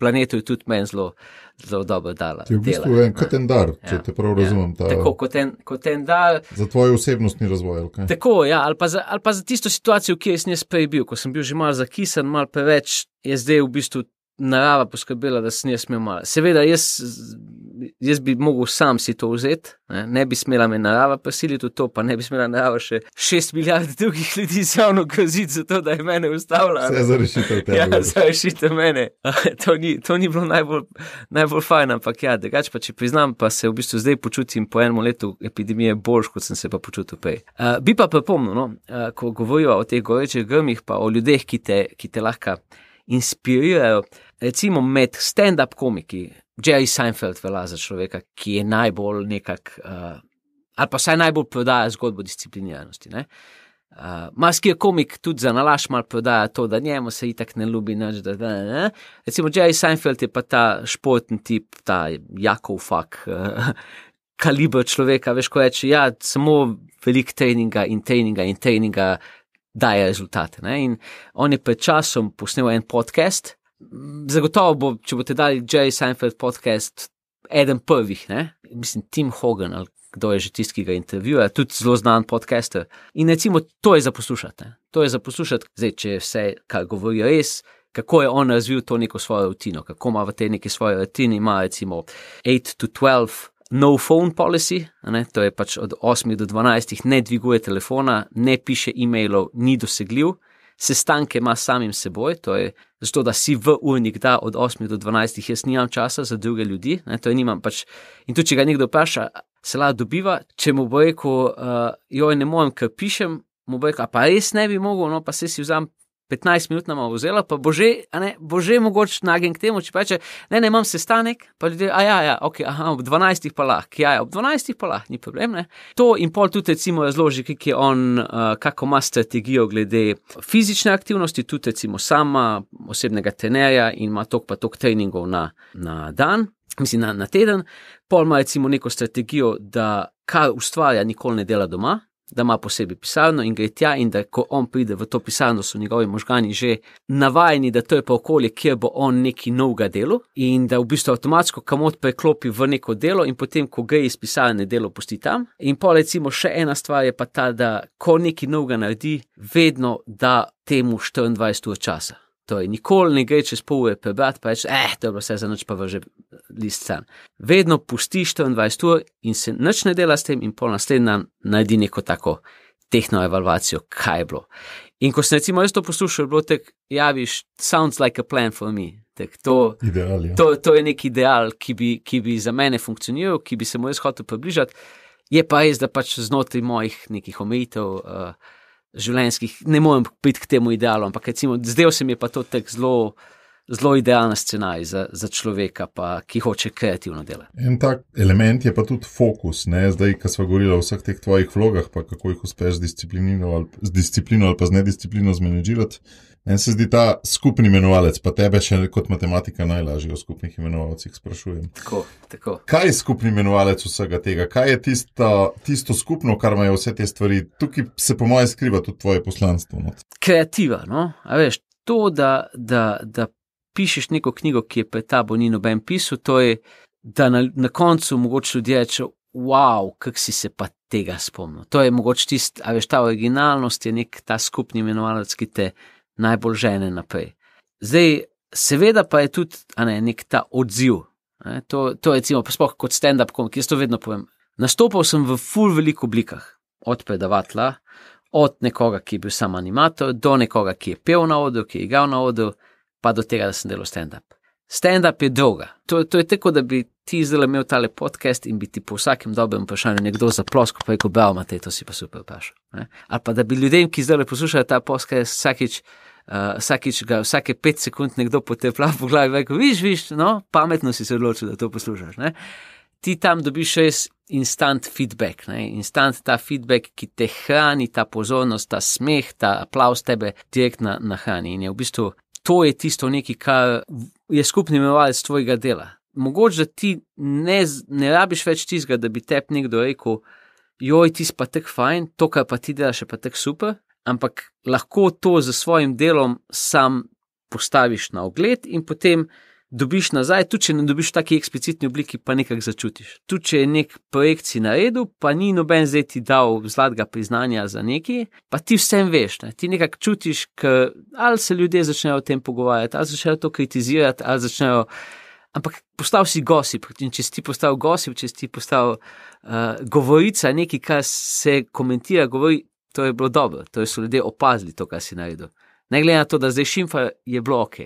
planetu, je tudi meni zelo dobro dala. Ti je v bistvu kot en dar, če te prav razumem. Tako, kot en dar. Za tvoj osebnostni razvoj, ali kaj? Tako, ja, ali pa za tisto situacijo, ki sem jaz prej bil, ko sem bil že malo zakisen, malo preveč, je zdaj v bistvu narava poskrbela, da sem jaz imel malo. Seveda, jaz bi mogel sam si to vzeti, ne bi smela me narava prisiliti v to, pa ne bi smela narava še 6 milijard drugih ljudi javno groziti za to, da je mene ustavila. Vse za rešitev tebe. Ja, za rešitev mene. To ni bilo najbolj fajn, ampak ja, drugače pa če priznam, pa se v bistvu zdaj počutim po enem letu epidemije boljš, kot sem se pa počutil prej. Bi pa pripomnil, ko govorijo o teh gorečih grmih, pa o ljudeh, ki te lahko inspirirajo, recimo med stand-up komiki, Jerry Seinfeld velja za človeka, ki je najbolj ali pa vsaj najbolj prodaja zgodbo discipliniranosti, ne. Marski komik tudi za nalašč malo prodaja to, da njemu se itak ne ljubi nič, ne. Recimo Jerry Seinfeld je pa ta športni tip, ta Jakov fak, kaliber človeka, veš, ko reče, ja, samo veliko treninga daje rezultate, ne. In on je pred časom posnel en podcast, zagotovo bo, če boste dali Jerry Seinfeld podcast, eden prvih, ne, mislim Tim Hogan, ali kdo je že tisti, ki ga intervjuja, tudi zelo znan podcaster. In recimo, to je za poslušati, ne. To je za poslušati, zdaj, če je vse, kar govorijo res, kako je on razvil to neko svojo rutino, kako ima v tej neki svoji rutini, ima recimo 8 to 12 no phone policy, ne, to je pač od 8 do 12 ne dviguje telefona, ne piše e-mailov, ni dosegljiv, sestanke ima samim seboj, to je zato, da si v urnik da od 8 do 12, jaz nimam časa za druge ljudi, ne, to je nimam pač, in tudi, če ga nekdo vpraša, se lahko dobiva, če mu bo rekel, ne morem, ker pišem, mu bo rekel, pa res ne bi mogel, no, pa se si vzam 15 minut nama vzela, pa bo že mogoče nagen k temu, če pa reče, ne, imam sestanek, pa ljudje, ob 12 pa lahko, ob 12 pa lahko, ni problem, ne. To in pol tudi recimo razloži, kak je on, kako ima strategijo glede fizične aktivnosti, tudi recimo sama osebnega trenerja in ima toliko treningov na dan, mislim na teden, pol ima recimo neko strategijo, da kar ustvarja, nikoli ne dela doma. da ima posebej pisarno in gre tja in da ko on pride v to pisarno, so njegovi možgani že navajeni, da to je pa okolje, kjer bo on neki novega delo in da v bistvu avtomatsko kamot preklopi v neko delo in potem, ko gre iz pisarne, delo pusti tam. In pa recimo še ena stvar je pa ta, da ko neki novega naredi, vedno da temu 24 ur časa. To je nikoli ne gre čez pol ure prebrati, pa reči, to je bilo vse za noč, pa vrže list stran. Vedno pusti 24 ur in se nič ne dela s tem in pol naslednji dan naredi neko tako tehno evalvacijo, kaj je bilo. In ko sem recimo jaz to poslušal, je bilo tak, javiš, sounds like a plan for me. Tak, to je nek ideal, ki bi za mene funkcioniral, ki bi se mu jaz hotel približati. Je pa res, da pač znotraj mojih nekih omejitev življenjskih ne morem priti k temu idealu, ampak recimo zdel se mi je pa to tak zelo idealen scenarij za človeka, pa, ki hoče kreativno delati. En tak element je pa tudi fokus, ne? Zdaj, ko sva govorila o vseh teh tvojih vlogah, pa kako jih uspeš z disciplino ali pa z nedisciplino zmenedžirati. Meni se zdi ta skupni imenovalec, pa tebe še kot matematika najlažje o skupnih imenovalcih sprašujem. Tako. Kaj je skupni imenovalec vsega tega? Kaj je tisto skupno, kar imajo vse te stvari? Tukaj se po moje skriva tudi tvoje poslanstvo. No? Kreativa, no? A veš, to, da pišeš neko knjigo, ki je pred tabo ni noben pisal, to je, da na koncu mogoče ljudje rečejo, wow, kak si se pa tega spomnil. To je mogoče tisto, a veš, ta originalnost je nek ta skupni imenovalec, ki te najbolj žene naprej. Zdaj, seveda pa je tudi nek ta odziv. To je recimo, sploh kot stand-up komik, jaz to vedno povem. Nastopal sem v ful veliko oblikah. Od predavatelja, od nekoga, ki je bil sam animator, do nekoga, ki je pel na odru, ki je igral na odru, pa do tega, da sem delal stand-up. Stand-up je dolga. To je tako, da bi ti zdaj imel tale podcast in bi ti po vsakem dobrem vprašanju nekdo zaploskal, pa rekel, bravo, Matej, to si pa super vprašal. Ali pa da bi ljudem, ki zdaj poslušajo ta podcast, vsake 5 sekund nekdo potepla po glavi, rekel, viš, no, pametno si se odločil, da to poslušaš. Ne? Ti tam dobiš res instant feedback, instant ta feedback, ki te hrani, ta pozornost, ta smeh, ta aplauz tebe direktno nahrani. In je v bistvu to je tisto nekaj, kar je skupni imenovalec tvojega dela. Mogoče, da ti ne rabiš več tistega, da bi tebi nekdo rekel, joj, ti si pa tak fajn, to, kar pa ti delaš, je pa tak super, ampak lahko to z svojim delom sam postaviš na ogled in potem dobiš nazaj, tudi če ne dobiš v taki eksplicitni obliki, pa nekako začutiš. Tudi če je nek projekt si naredil, pa ni noben zdaj ti dal zlatega priznanja za nekaj, pa ti vsem veš, ti nekako čutiš, ali se ljudje začnejo o tem pogovarjati, ali začnejo to kritizirati, ali začnejo, ampak postal si gosip, in če si ti postal gosip, če si ti postal govorica, nekaj, kar se komentira, govori, to je bilo dobro, to so ljudje opazili to, kar si naredil. Ne glede na to, da zdaj šimfa je bilo ok.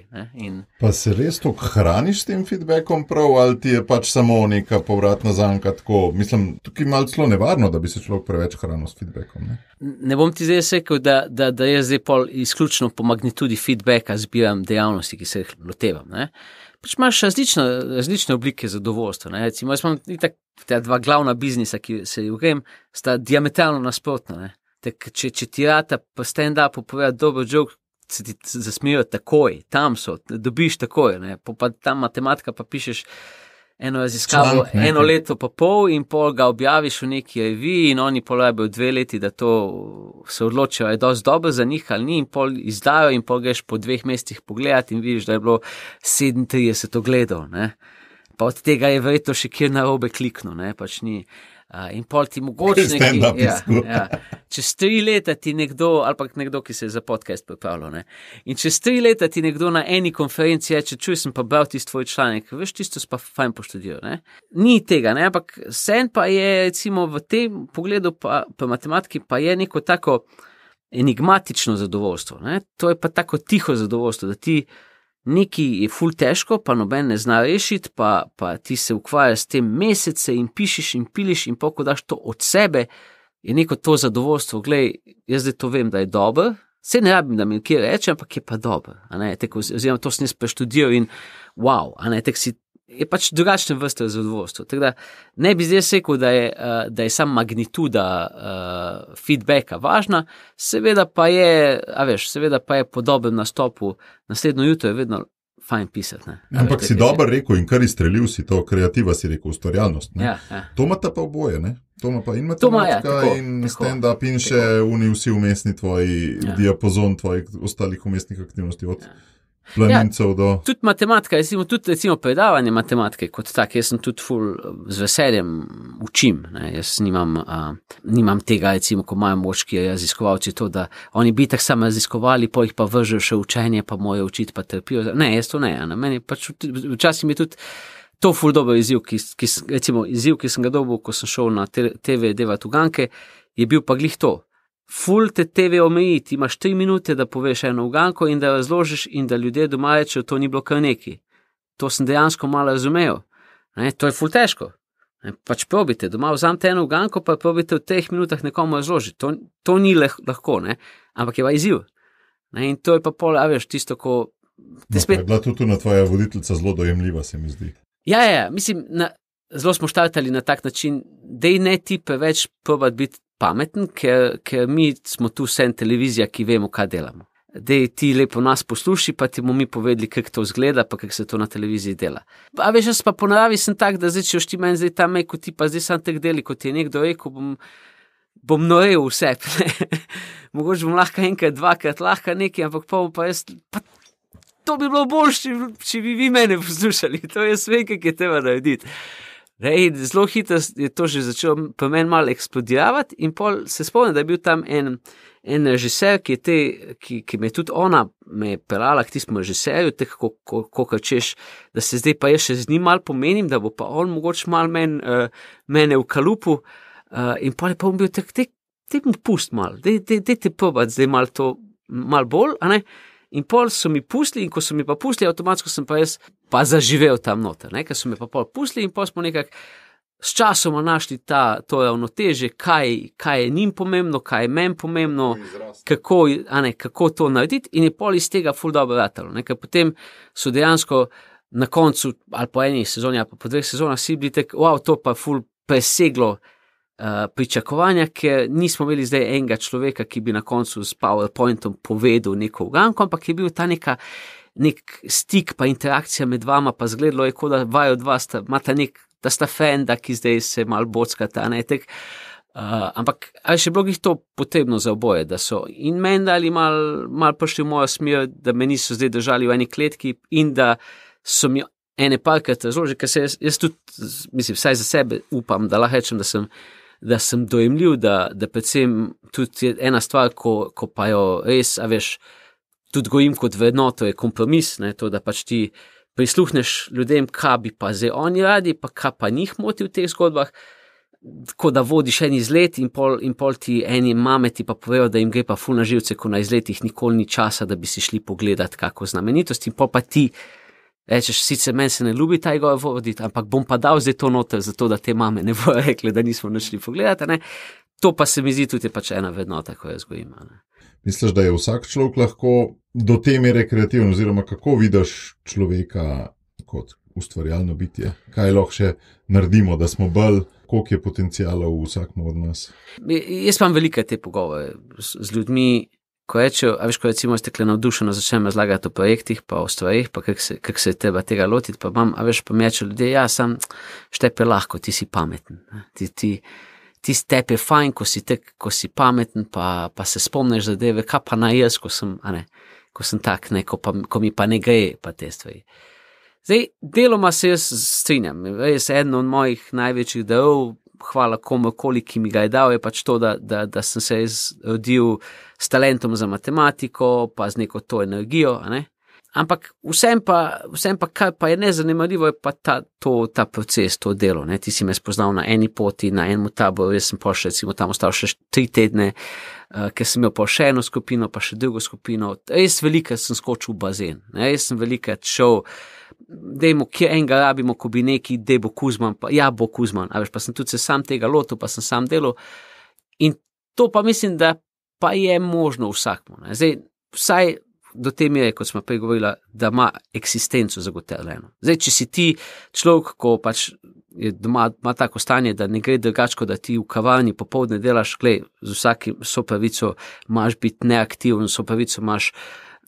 Pa se res toliko hraniš s tem feedbackom prav, ali ti je pač samo neka povratna zanka tako? Mislim, tukaj je malo celo nevarno, da bi se človek preveč hranil s feedbackom. Ne bom ti zdaj rekel, da jaz zdaj pol izključno po magnitudi feedbacka zbiram dejavnosti, ki se jih lotevam. Pač imaš različne oblike zadovoljstva. Recimo, jaz imam ta dva glavna biznisa, ki se jih grem, sta diametralno nasprotna. Če ti rata pa stand-upu povedati dober joke, se ti zasmijo takoj, tam so, dobiš takoj, pa tam matematika pa pišeš eno raziskavo, eno leto pa pol in pol ga objaviš v neki reviji in oni pol rabijo 2 leti, da to se odločijo, je dosti dobro za njih ali ni in pol izdajo in pol greš po 2 mesecih pogledati in vidiš, da je bilo 37 ogledov, pa od tega je verjetno še kjer narobe kliknil, pač ni. In pol ti mogoče čez 3 leta ti nekdo, ali pa nekdo, ki se je za podcast pripravljal, in čez 3 leta ti nekdo na eni konferenci reče, čuj, sem pa bral tisti tvoj članek, veš, tisto si pa fajn poštudiral, Ni tega, ampak sen pa je, recimo, v tem pogledu pa matematiki pa je neko tako enigmatično zadovoljstvo, To je pa tako tiho zadovoljstvo, da ti nekaj je ful težko, pa noben ne zna rešiti, pa ti se ukvarjaš s tem mesece in pišeš in piliš in ko daš to od sebe, je neko to zadovoljstvo, glej, jaz zdaj to vem, da je dobro, se ne rabim, da mi kje reče, ampak je pa dobro, oziroma to sem jaz preštudiral in wow, je pač drugačne vrste zadovoljstvo. Tako da ne bi zdaj rekel, da je sam magnituda feedbacka važna, seveda pa je po dobrem nastopu, naslednjo jutro je vedno fajn pisati. Ne. Ampak si dobro rekel in kar izstrelil si to, kreativa si rekel, ustvarjalnost. Ne? Ja. To imata pa oboje, ne? To ima pa in matematika in stand-up in še vsi umestni tvoji diapazon tvojih ostalih umestnih aktivnosti od planincev do... Tudi matematika, recimo predavanje matematike kot tak, jaz sem tudi ful z veseljem učim. Ne? Jaz nimam tega, recimo, ko imajo močki raziskovalci to, da oni bi tak samo raziskovali, po jih pa vržejo še učenje, pa morajo učiti, pa trpijo. Ne, jaz to ne. Meni pač včasih mi tudi to ful dober izziv, ki sem ga dobil, ko sem šel na TV devat uganke, je bil pa glih to. Ful te TV omeji, ti imaš 3 minute, da poveš eno uganko in da razložiš in da ljudje doma rečejo, to ni bilo kar neki. To sem dejansko malo razumel. Ne, to je ful težko. Ne, pač probite, doma vzamete eno uganko, pa probite v 3 minutah nekomu razložiti. To ni lahko, ne, ampak je pa izziv. Ne, in to je pa pol, veš, tisto, ko... Je bila tudi na tvoja voditeljica zelo dojemljiva, se mi zdi. Ja, mislim, zelo smo štartali na tak način, dej ne ti preveč probat biti pameten, ker mi smo tu vsem televizija, ki vemo, kaj delamo. Dej ti lepo nas posluši, pa ti bomo mi povedali, kako to izgleda, pa kako se to na televiziji dela. A veš, jaz pa po naravi sem tak, da zdaj, če još ti meni zdaj tam ko ti pa zdaj sam tek deli, kot je nekdo rekel, bom norel vse. Mogoče bom lahko enkrat, dvakrat lahko nekaj, ampak pa jaz... To bi bilo boljše, če bi vi mene poslušali. To je sve, kaj je treba narediti. Zelo hitro je to že začelo po meni malo eksplodiravati in pol se spomnim, da je bil tam en režiser, ki me tudi ona me pelala k tistemu režiserju, tako ko češ, da se zdaj pa jaz še z njim malo pomenim, da bo pa on mogoče malo mene v kalupu in pol je pa on bil tak, te mu pust malo, dej te probati zdaj malo to, malo bolj, a ne? In pol so mi pustili, in ko so mi pa pustili, avtomatsko sem pa jaz pa zaživel tam noter, ker so mi pa pol pustili in pol smo nekako s časoma našli to ravnotežje, kaj je njim pomembno, kaj je meni pomembno, kako to narediti in je pol iz tega ful dobro ratalo, ker potem so dejansko na koncu, ali po eni sezoni, ali po 2 sezonah si bili tak, wow, to pa ful preseglo pričakovanja, ker nismo imeli zdaj enega človeka, ki bi na koncu s PowerPointom povedal neko uganko, ampak je bil ta nek stik pa interakcija med vama, pa zgledalo je, kot da vaju dva imata da sta fenda, ki zdaj se malo bockata, ampak ali še bilo jih to potrebno za oboje, da so in meni dali malo prišli v mojo smer, da me niso zdaj držali v eni kletki in da so mi ene parkrat razložili, ker se jaz tudi, mislim, vsaj za sebe upam, da lahko rečem, da sem dojemljiv, da predvsem tudi ena stvar, ko pa jo res, a veš, tudi gojim kot vrednoto, je kompromis, to, da pač ti prisluhneš ljudem, kaj bi pa zdaj oni radi, pa kaj pa njih moti v teh zgodbah, tako da vodiš en izlet in pol ti eni mame ti pa povejo, da jim gre pa ful na živce, ko na izletih nikoli ni časa, da bi si šli pogledati kako znamenitost in pol pa ti rečeš, sicer meni se ne ljubi ta igor voditi, ampak bom pa dal zdaj to noter, zato da te mame ne bojo rekli, da nismo našli pogledati, ne? To pa se mi zdi tudi pač ena vrednota, ko jaz gojim. Misliš, da je vsak človek lahko do te mere kreativen, oziroma kako vidiš človeka kot ustvarjalno bitje? Kaj lahko še naredimo, da smo bolj, koliko je potencijala v vsakem od nas? Jaz imam velike te pogovore z ljudmi, ko rečejo, a veš, ko recimo jaz tekle navdušeno začnem razlagati o projektih, pa o stvarih, pa kako se treba tega lotiti, pa imam, a veš, pa mi rečejo ljudje, ja, sam štepe lahko, ti si pameten. Ti tepe fajn, ko si pameten, pa se spomneš zadeve, kaj pa naj jaz, ko sem tak, ko mi pa ne gre, pa te stvari. Zdaj, deloma se jaz strinjam, res eno od mojih največjih darov, hvala komorkoli, ki mi ga je dal, je pač to, da sem se rodil s talentom za matematiko, pa z neko to energijo, ne? Ampak vsem pa, kar pa je nezanemarljivo, je pa ta proces, to delo, ne? Ti si me spoznal na eni poti, na enem taboru, jaz sem pa še recimo tam ostal še 3 tedne, ker sem imel pa še eno skupino, pa še drugo skupino, res velikrat sem skočil v bazen, ne? Res sem velikrat šel, dejmo, kje enega rabimo, ko bi neki, dej bo Kuzman, pa ja, bo Kuzman, a veš, pa sem tudi se sam tega lotil, pa sem sam delal in to pa mislim, da pa je možno vsakmu, ne? Zdaj, vsaj do te mere, kot smo prej govorila, da ima eksistenco zagotovljeno. Zdaj, če si ti človek, ko pač je doma, ima tako stanje, da ne gre drugače, da ti v kavarni popoldne delaš, glej, z vsakim sopravico imaš biti neaktiven, sopravico imaš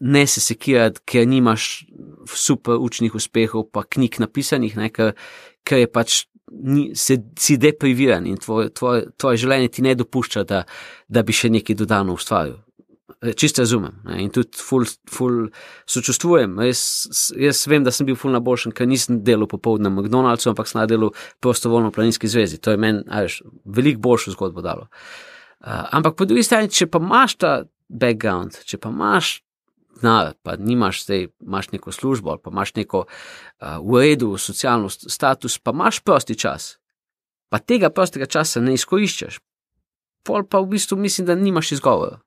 ne se sekirati, ker nimaš super učnih uspehov, pa knjig napisanih, ne, ker je pač si depriviran in tvoje življenje ti ne dopušča, da bi še nekaj dodano ustvaril. Čisto razumem, ne? In tudi ful sočustvujem. Jaz vem, da sem bil ful naboljšen, ker nisem delal popoldne na McDonald'su, ampak sem delal prostovoljno v Planinski zvezi. To je meni veliko boljšo zgodbo dalo. Ampak po drugi strani, če pa imaš ta background, če pa imaš pa nimaš zdaj, imaš neko službo ali pa imaš neko v redu socialno status, pa imaš prosti čas, pa tega prostega časa ne izkoriščaš, pol pa v bistvu mislim, da nimaš izgovora.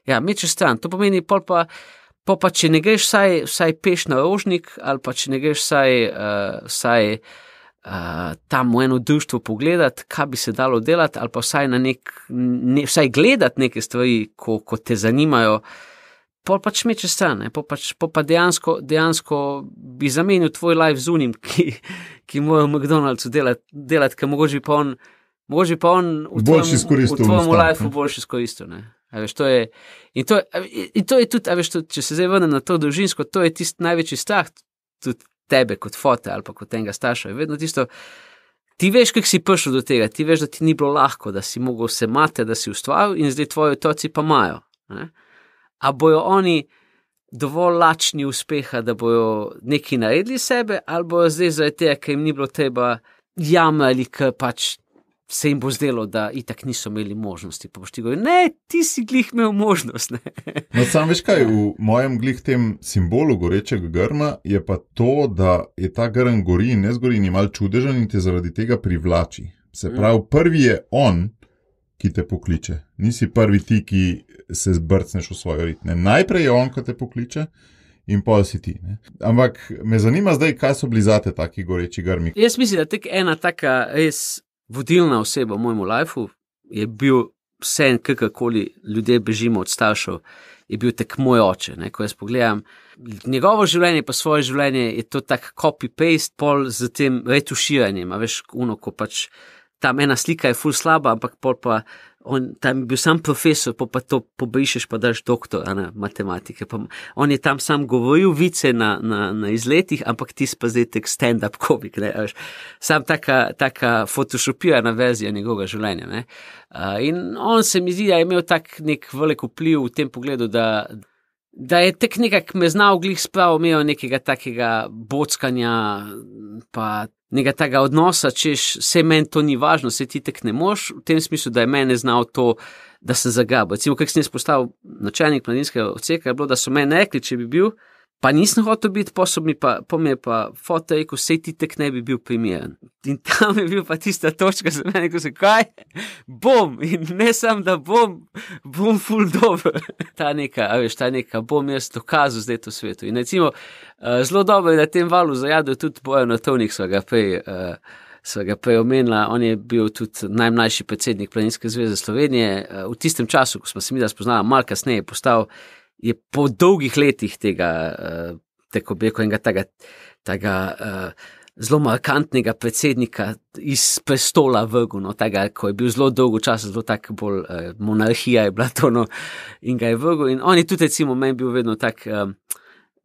Ja, mečeš stran. To pomeni, pol pa če ne greš vsaj peš na Rožnik, ali pa če ne greš vsaj tam v eno društvo pogledati, kaj bi se dalo delati, ali pa vsaj vsaj gledati neke stvari, ko te zanimajo, pol pač mečeš stran, pol pa dejansko bi zamenil tvoj life z unim, ki mora v McDonald'su delati, ker mogoče pa on v tvojemu lifeu boljši izkoristil, ne. A veš, to je tudi, a veš, če se zdaj vrnem na to družinsko, to je tisti največji strah tudi tebe kot fote ali pa kot enega starša, je vedno tisto, ti veš, kako si prišel do tega, ti veš, da ti ni bilo lahko, da si mogel se mate, da si ustvaril in zdaj tvoji otroci pa imajo, ne. A bojo oni dovolj lačni uspeha, da bojo nekaj naredili sebe, ali bojo zdaj zaradi tega, ker jim ni bilo treba jamrali, ker pač se jim bo zdelo, da itak niso imeli možnosti. Pa boš ti govoril, ne, ti si glih imel možnost, ne. No, sam veš kaj, v mojem glih tem simbolu gorečega grma je pa to, da je ta grm gori in ne zgori ni mal čudežen in te zaradi tega privlači. Se pravi, prvi je on, ki te pokliče. Nisi prvi ti, ki se zbrcneš v svojo rit. Ne? Najprej je on, ko te pokliče in pol si ti. Ne? Ampak me zanima zdaj, kaj so bili zate taki goreči grmi. Jaz mislim, da tek ena taka res vodilna oseba v mojemu lifeu je bil vse, kakorkoli ljudje bežimo od staršev, je bil tek moj oče. Ne? Ko jaz pogledam njegovo življenje pa svoje življenje, je to tak copy-paste pol z tem retuširanjem. A veš, ko pač tam ena slika je ful slaba, ampak pol pa on tam je bil sam profesor, pa to pobrišeš pa daš doktor matematike. Pa on je tam sam govoril vice na izletih, ampak ti pa zdaj tek stand-up komik. Ne? Sam taka photoshopirana verzija njegovega življenja. Ne? In on se mi zdi, da je imel tak nek velik vpliv v tem pogledu, da je tek nekak me znal glih sprav, imel nekega takega bockanja, pa nekega takega odnosa, češ, vse meni to ni važno, vse ti tek ne moš, v tem smislu, da je mene znal to, da sem zagrabil. Recimo, kak sem jaz postal načelnik planinskega odseka, je bilo, da so meni rekli, če bi bil, pa nisem hotel biti, po mi je pa foto rekel, vse ti tek ne bi bil primeren. In tam je bil pa tista točka za mene, ko se kaj, bom, in ne sam, da bom ful dober. Ta neka, bom jaz dokazal zdaj to svetu. In recimo, zelo dobro je na tem valu zajadil tudi Bojan Otovnik, sva ga prej omenila, on je bil tudi najmlajši predsednik Planinske zveze Slovenije. V tistem času, ko smo se mi da spoznala, malo kasneje je po dolgih letih tega, tako bi rekel, enega tega zelo markantnega predsednika iz prestola vrgel, no, tega, ko je bil zelo dolgo časa, zelo tak bolj monarhija je bila to, no, in ga je vrgel. In on je tudi, recimo, meni bil vedno tak,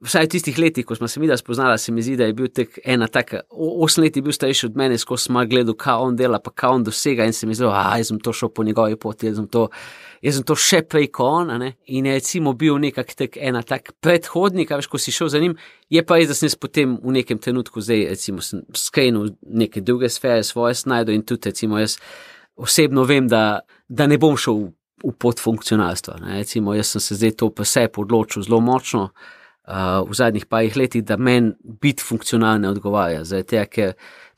vsaj v tistih letih, ko smo se mi da spoznala, se mi zdi, da je bil tek ena taka, 8 let je bil starejši od mene, skozi sem gledal, kaj on dela, pa kaj on dosega in se mi zdi, jaz sem to šel po njegovi poti, jaz sem to še prej ko on, ne? In je recimo bil nekak tek ena tak predhodnik, a veš, ko si šel za njim, je pa res, da sem potem v nekem trenutku zdaj, recimo, sem skrenil neke druge sfere svoje snajdo in tudi, recimo, jaz osebno vem, da ne bom šel v podfunkcionalstvo, ne? Recimo, jaz sem se zdaj to pa sebi odločil zelo močno, v zadnjih parih letih, da meni biti funkcionalne odgovarja, zaradi tega, ker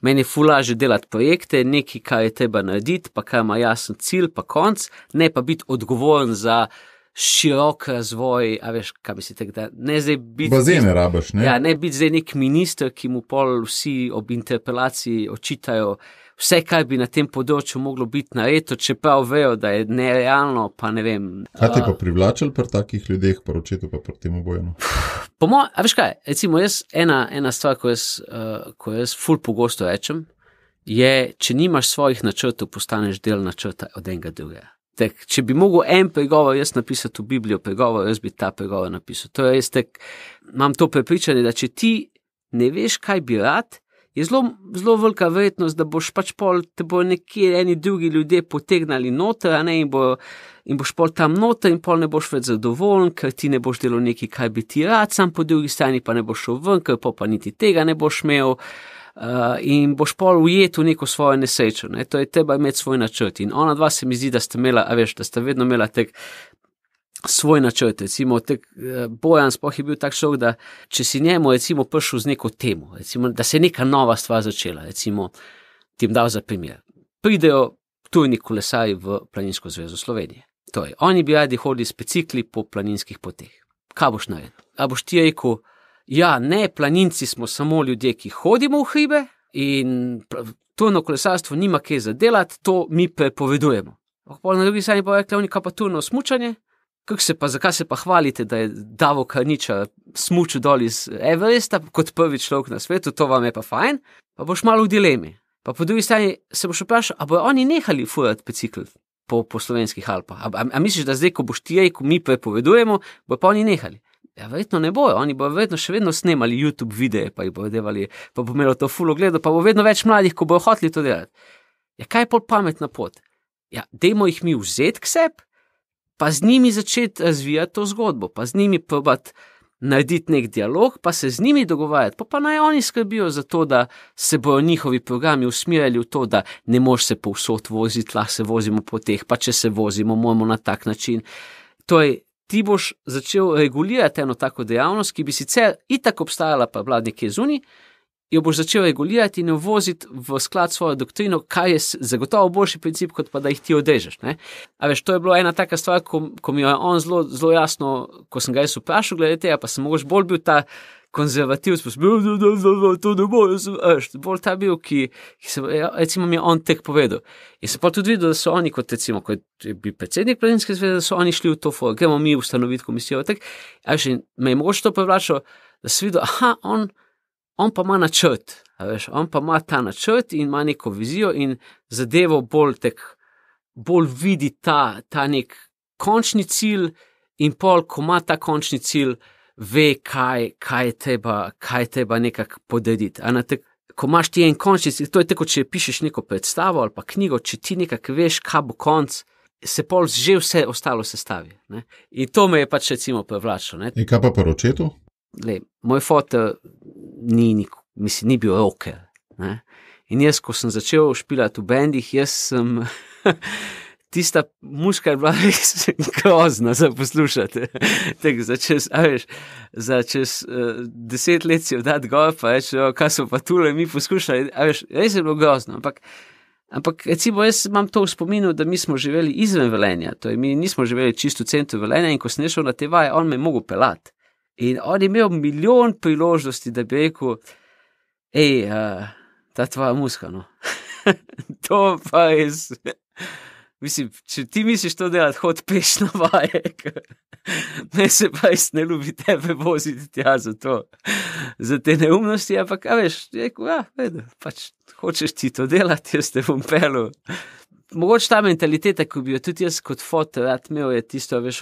meni je ful lažje delati projekte, nekaj, kar je treba narediti, pa kar ima jasen cilj, pa konc, ne pa biti odgovoren za širok razvoj, a veš, kaj bi si tako, da ne zdaj biti... Bazene rabaš, ne? Ja, ne biti zdaj nek minister, ki mu pol vsi ob interpelaciji očitajo vse, kar bi na tem področju moglo biti nareto, čeprav vejo, da je nerealno, pa ne vem. Kaj te pa privlačil pri takih ljudeh, pri očetu pa pri temu Bojanu? A veš kaj, recimo jaz, ena stvar, ko jaz ful pogosto rečem, je, če nimaš svojih načrtov, postaneš del načrta od enega drugega. Tak, če bi mogel en pregovor jaz napisati v Biblijo pregovor, jaz bi ta pregovor napisal. To je jaz tak, imam to prepričanje, da če ti ne veš, kaj bi rad, je zelo velika verjetnost, da boš pač pol, te bo nekje eni drugi ljudje potegnali noter, in boš pol tam noter in pol ne boš več zadovoljen, ker ti ne boš delal nekaj, kaj bi ti rad, sam po drugi strani pa ne boš šel ven, ker pa niti tega ne boš imel. In boš pol ujet v neko svojo nesrečo, ne? To je treba imeti svoj načrt. In ona dva se mi zdi, da sta vedno imela tak svoj načrt. Recimo, Bojan sploh je bil tak šok, da če si njemu recimo prišel z neko temo, recimo, da se je neka nova stvar začela, recimo, ti jim dal za primer. Pridejo tujni kolesarji v Planinsko zvezo Slovenije. Torej, oni bi radi hodili s bicikli po planinskih poteh. Kaj boš naredil? A boš ti rekel, ja, ne, planinci smo samo ljudje, ki hodimo v hribe in turno kolesarstvo nima kaj za delati, to mi prepovedujemo. Na drugi strani pa rekli, oni kaj pa turno smučanje, zakaj se pa hvalite, da je Davo Karničar smučil dol iz Everesta kot prvi človek na svetu, to vam je pa fajn, pa boš malo v dilemi. Pa po drugi strani se boš vprašal, a bojo oni nehali furati bicikl po slovenskih Alpah? A misliš, da zdaj, ko boš ti rekel, mi prepovedujemo, bojo pa oni nehali? Ja, verjetno ne bojo, oni bojo verjetno še vedno snemali YouTube videe, pa jih bojo delali, pa bo imelo to full ogledo, pa bo vedno več mladih, ko bojo hoteli to delati. Ja, kaj je pol pametna pot? Ja, dajmo jih mi vzeti k sebi, pa z njimi začeti razvijati to zgodbo, pa z njimi probati narediti nek dialog, pa se z njimi dogovarjati, pa naj oni skrbijo za to, da se bojo njihovi programi usmerjali v to, da ne moš se povsod voziti, lahko se vozimo po teh, pa če se vozimo, moramo na tak način. To je, ti boš začel regulirati eno tako dejavnost, ki bi sicer itak obstajala, pa bila nekje zunaj, jo boš začel regulirati in jo voziti v sklad svojo doktrino, kar je zagotovo boljši princip, kot pa da jih ti odežeš. Ne? A veš, to je bila ena taka stvar, ko mi jo je on zelo jasno, ko sem ga jaz vprašal glede tega, pa sem mogoče bolj bil ta konzervativc, pa sem bil, to ne bo, bolj ta bil, ki se, recimo mi je on tek povedal. In sem pa tudi videl, da so oni, kot recimo, ko je bil predsednik Planinske zveze, da so oni šli v to, gremo mi ustanoviti komisijo. A veš, me je mogoče to privlačilo, da sem videl, on pa ima načrt, a veš, on pa ima ta načrt in ima neko vizijo in zadevo bolj vidi ta nek končni cilj in pol, ko ima ta končni cilj, ve, kaj je treba nekako podrediti. Ko imaš ti en končni cilj, to je tako, če pišeš neko predstavo ali pa knjigo, če ti nekako veš, kaj bo konc, se pol že vse ostalo sestavi. Ne? In to me je pač recimo privlačilo. In kaj pa očetu? Moj foter ni bil rocker. Ne? In jaz, ko sem začel špilati v bendih, jaz sem tista muška je bila res grozna za poslušati. Za čez 10 let si vdati gor, pa reči, kaj so pa tule mi poskušali, res je bilo grozno, ampak recimo jaz imam to v spominu, da mi smo živeli izven Velenja, to je mi nismo živeli čisto v centru Velenja in ko sem šel na te vaje, on me je mogel pelati. In on je imel milijon priložnosti, da bi rekel, ta tvoja muska, no. To pa res. Mislim, če ti misliš to delati, hod peš na vaje, me se pa res ne ljubi tebe voziti tja za te neumnosti, ampak, veš, rekel, pač hočeš ti to delati, jaz te bom pelil. Mogoče ta mentaliteta, ko bi jo tudi jaz kot fotor rad imel, je tisto, veš,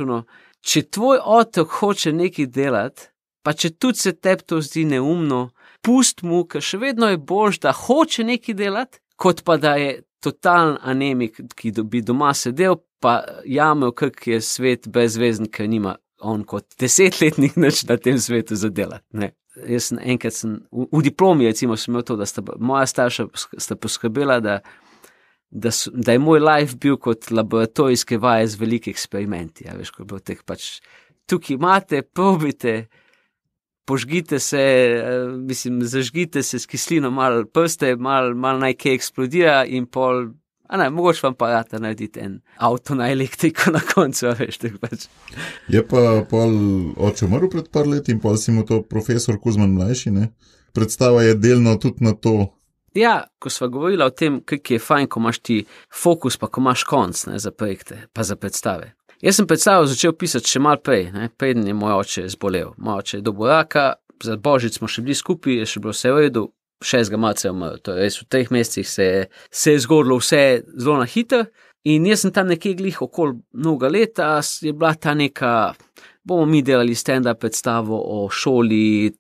če tvoj otrok hoče nekaj delati, pa če tudi se tebi to zdi neumno, pust mu, ker še vedno je boljš, da hoče nekaj delati, kot pa da je totalen anemik, ki bi doma sedel, pa jamel, kak je svet brezvezen, ker nima on kot 10-letnik nič na tem svetu zadelati. Ne. Jaz enkrat v diplomi, recimo, sem imel to, da moja starša sta poskrbela, da je moj life bil kot laboratorijske vaje z veliki eksperimenti. Ja, veš, ko je bil teh pač, tukaj imate, probite, požgite se, zažgite se s kislino, malo prste, malo naj kaj eksplodira in pol, mogoče vam pa rata narediti en avto na elektriko na koncu, veš, tako pač. Je pa pol oče umrl pred par leti in pol si mu to profesor Kuzman mlajši, ne? Predstava je delno tudi na to. Ja, ko sva govorila o tem, kako je fajn, ko imaš ti fokus, pa ko imaš konc, ne, za projekte, pa za predstave. Jaz sem predstavo začel pisati še malo prej, ne, preden je moj oče zbolel. Moj oče je dobil raka, za Božič smo še bili skupaj, je še bilo vse v redu, 6. marca je umrl. To je res v 3 mesecih se je zgodilo vse zelo na hitro In jaz sem tam nekje glih okoli mnoga leta, je bila ta neka, bomo mi delali stand-up predstavo o šoli,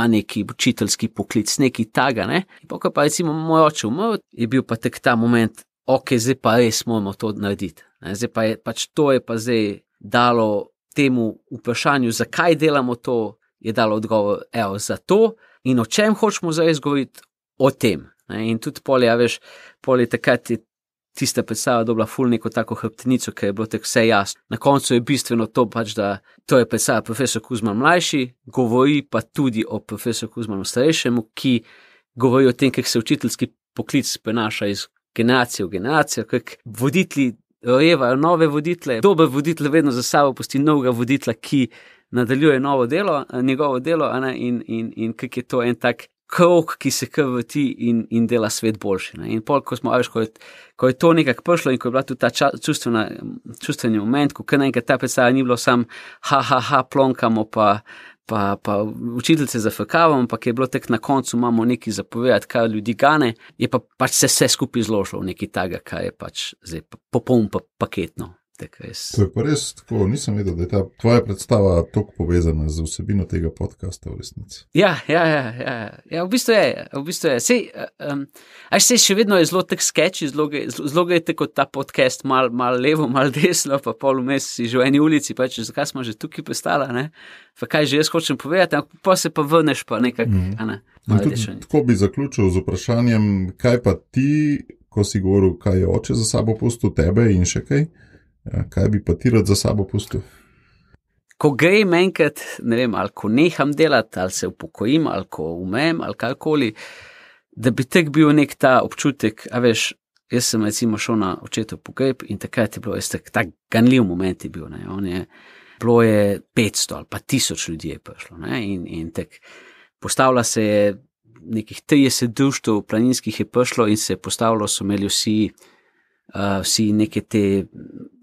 neki učiteljski poklic, neki taga, ne. In pa recimo moj oče umrl, je bil pa tak ta moment, ok, zdaj pa res moramo to narediti. Ne. Zdaj pa je to je pa zdaj dalo temu vprašanju, zakaj delamo to, je dalo odgovor, za to in o čem hočemo zares govoriti, o tem. Ne. In tudi pol je takrat je tista predstava dobila ful neko tako hrbtenico, ker je bilo tako vse jasno. Na koncu je bistveno to pač, da to je predstava profesor Kuzman mlajši, govori pa tudi o profesor Kuzmanu starejšemu, ki govori o tem, kako se učiteljski poklic prenaša iz generacije v generacijo, kako voditelji rojevajo nove voditelje, dober voditelj vedno za sabo pusti novega voditelja, ki nadaljuje njegovo delo, in kako je to en tak krog, ki se kar vrti in dela svet boljši. Ne. In pol, ko je to nekako prišlo in ko je bila tudi ta čustveni moment, ko kar naenkrat ta predstava ni bilo sam plonkamo pa učiteljice zafrkavamo, ampak je bilo tek na koncu, imamo nekaj zapovedati, kar ljudi gane, je pa pač se vse skupaj zložilo v nekaj taga, kar je pač zdaj popoln paketno. To je pa res tako, nisem vedel, da je ta tvoja predstava toliko povezana z vsebino tega podcasta v resnici. Ja, v bistvu je. Sej še vedno je zelo tak sketchy, zelo je tako ta podcast mal levo, mal desno, pa pol vmes si že v eni ulici, pač zakaj smo že tukaj prestala, ne? Pa kaj že jaz hočem povedati, ampak pa se pa vrneš pa nekak, Tako bi zaključil z vprašanjem, kaj pa ti, ko si govoril, kaj je oče za sabo pustil, tebe in še kaj? Kaj bi pa ti rad za sabo pustil? Ko grem enkrat, ne vem, ali ko neham delati, ali se upokojim, ali ko umrem, ali karkoli, da bi tek bil nek ta občutek, jaz sem recimo šel na očetov pogreb in takrat je bilo tak ganljiv moment je bil, ne, bilo je 500 ali pa 1000 ljudi je prišlo, ne, in tek postavila se je nekih 30 društev planinskih je prišlo in se je postavilo, so imeli vsi neke te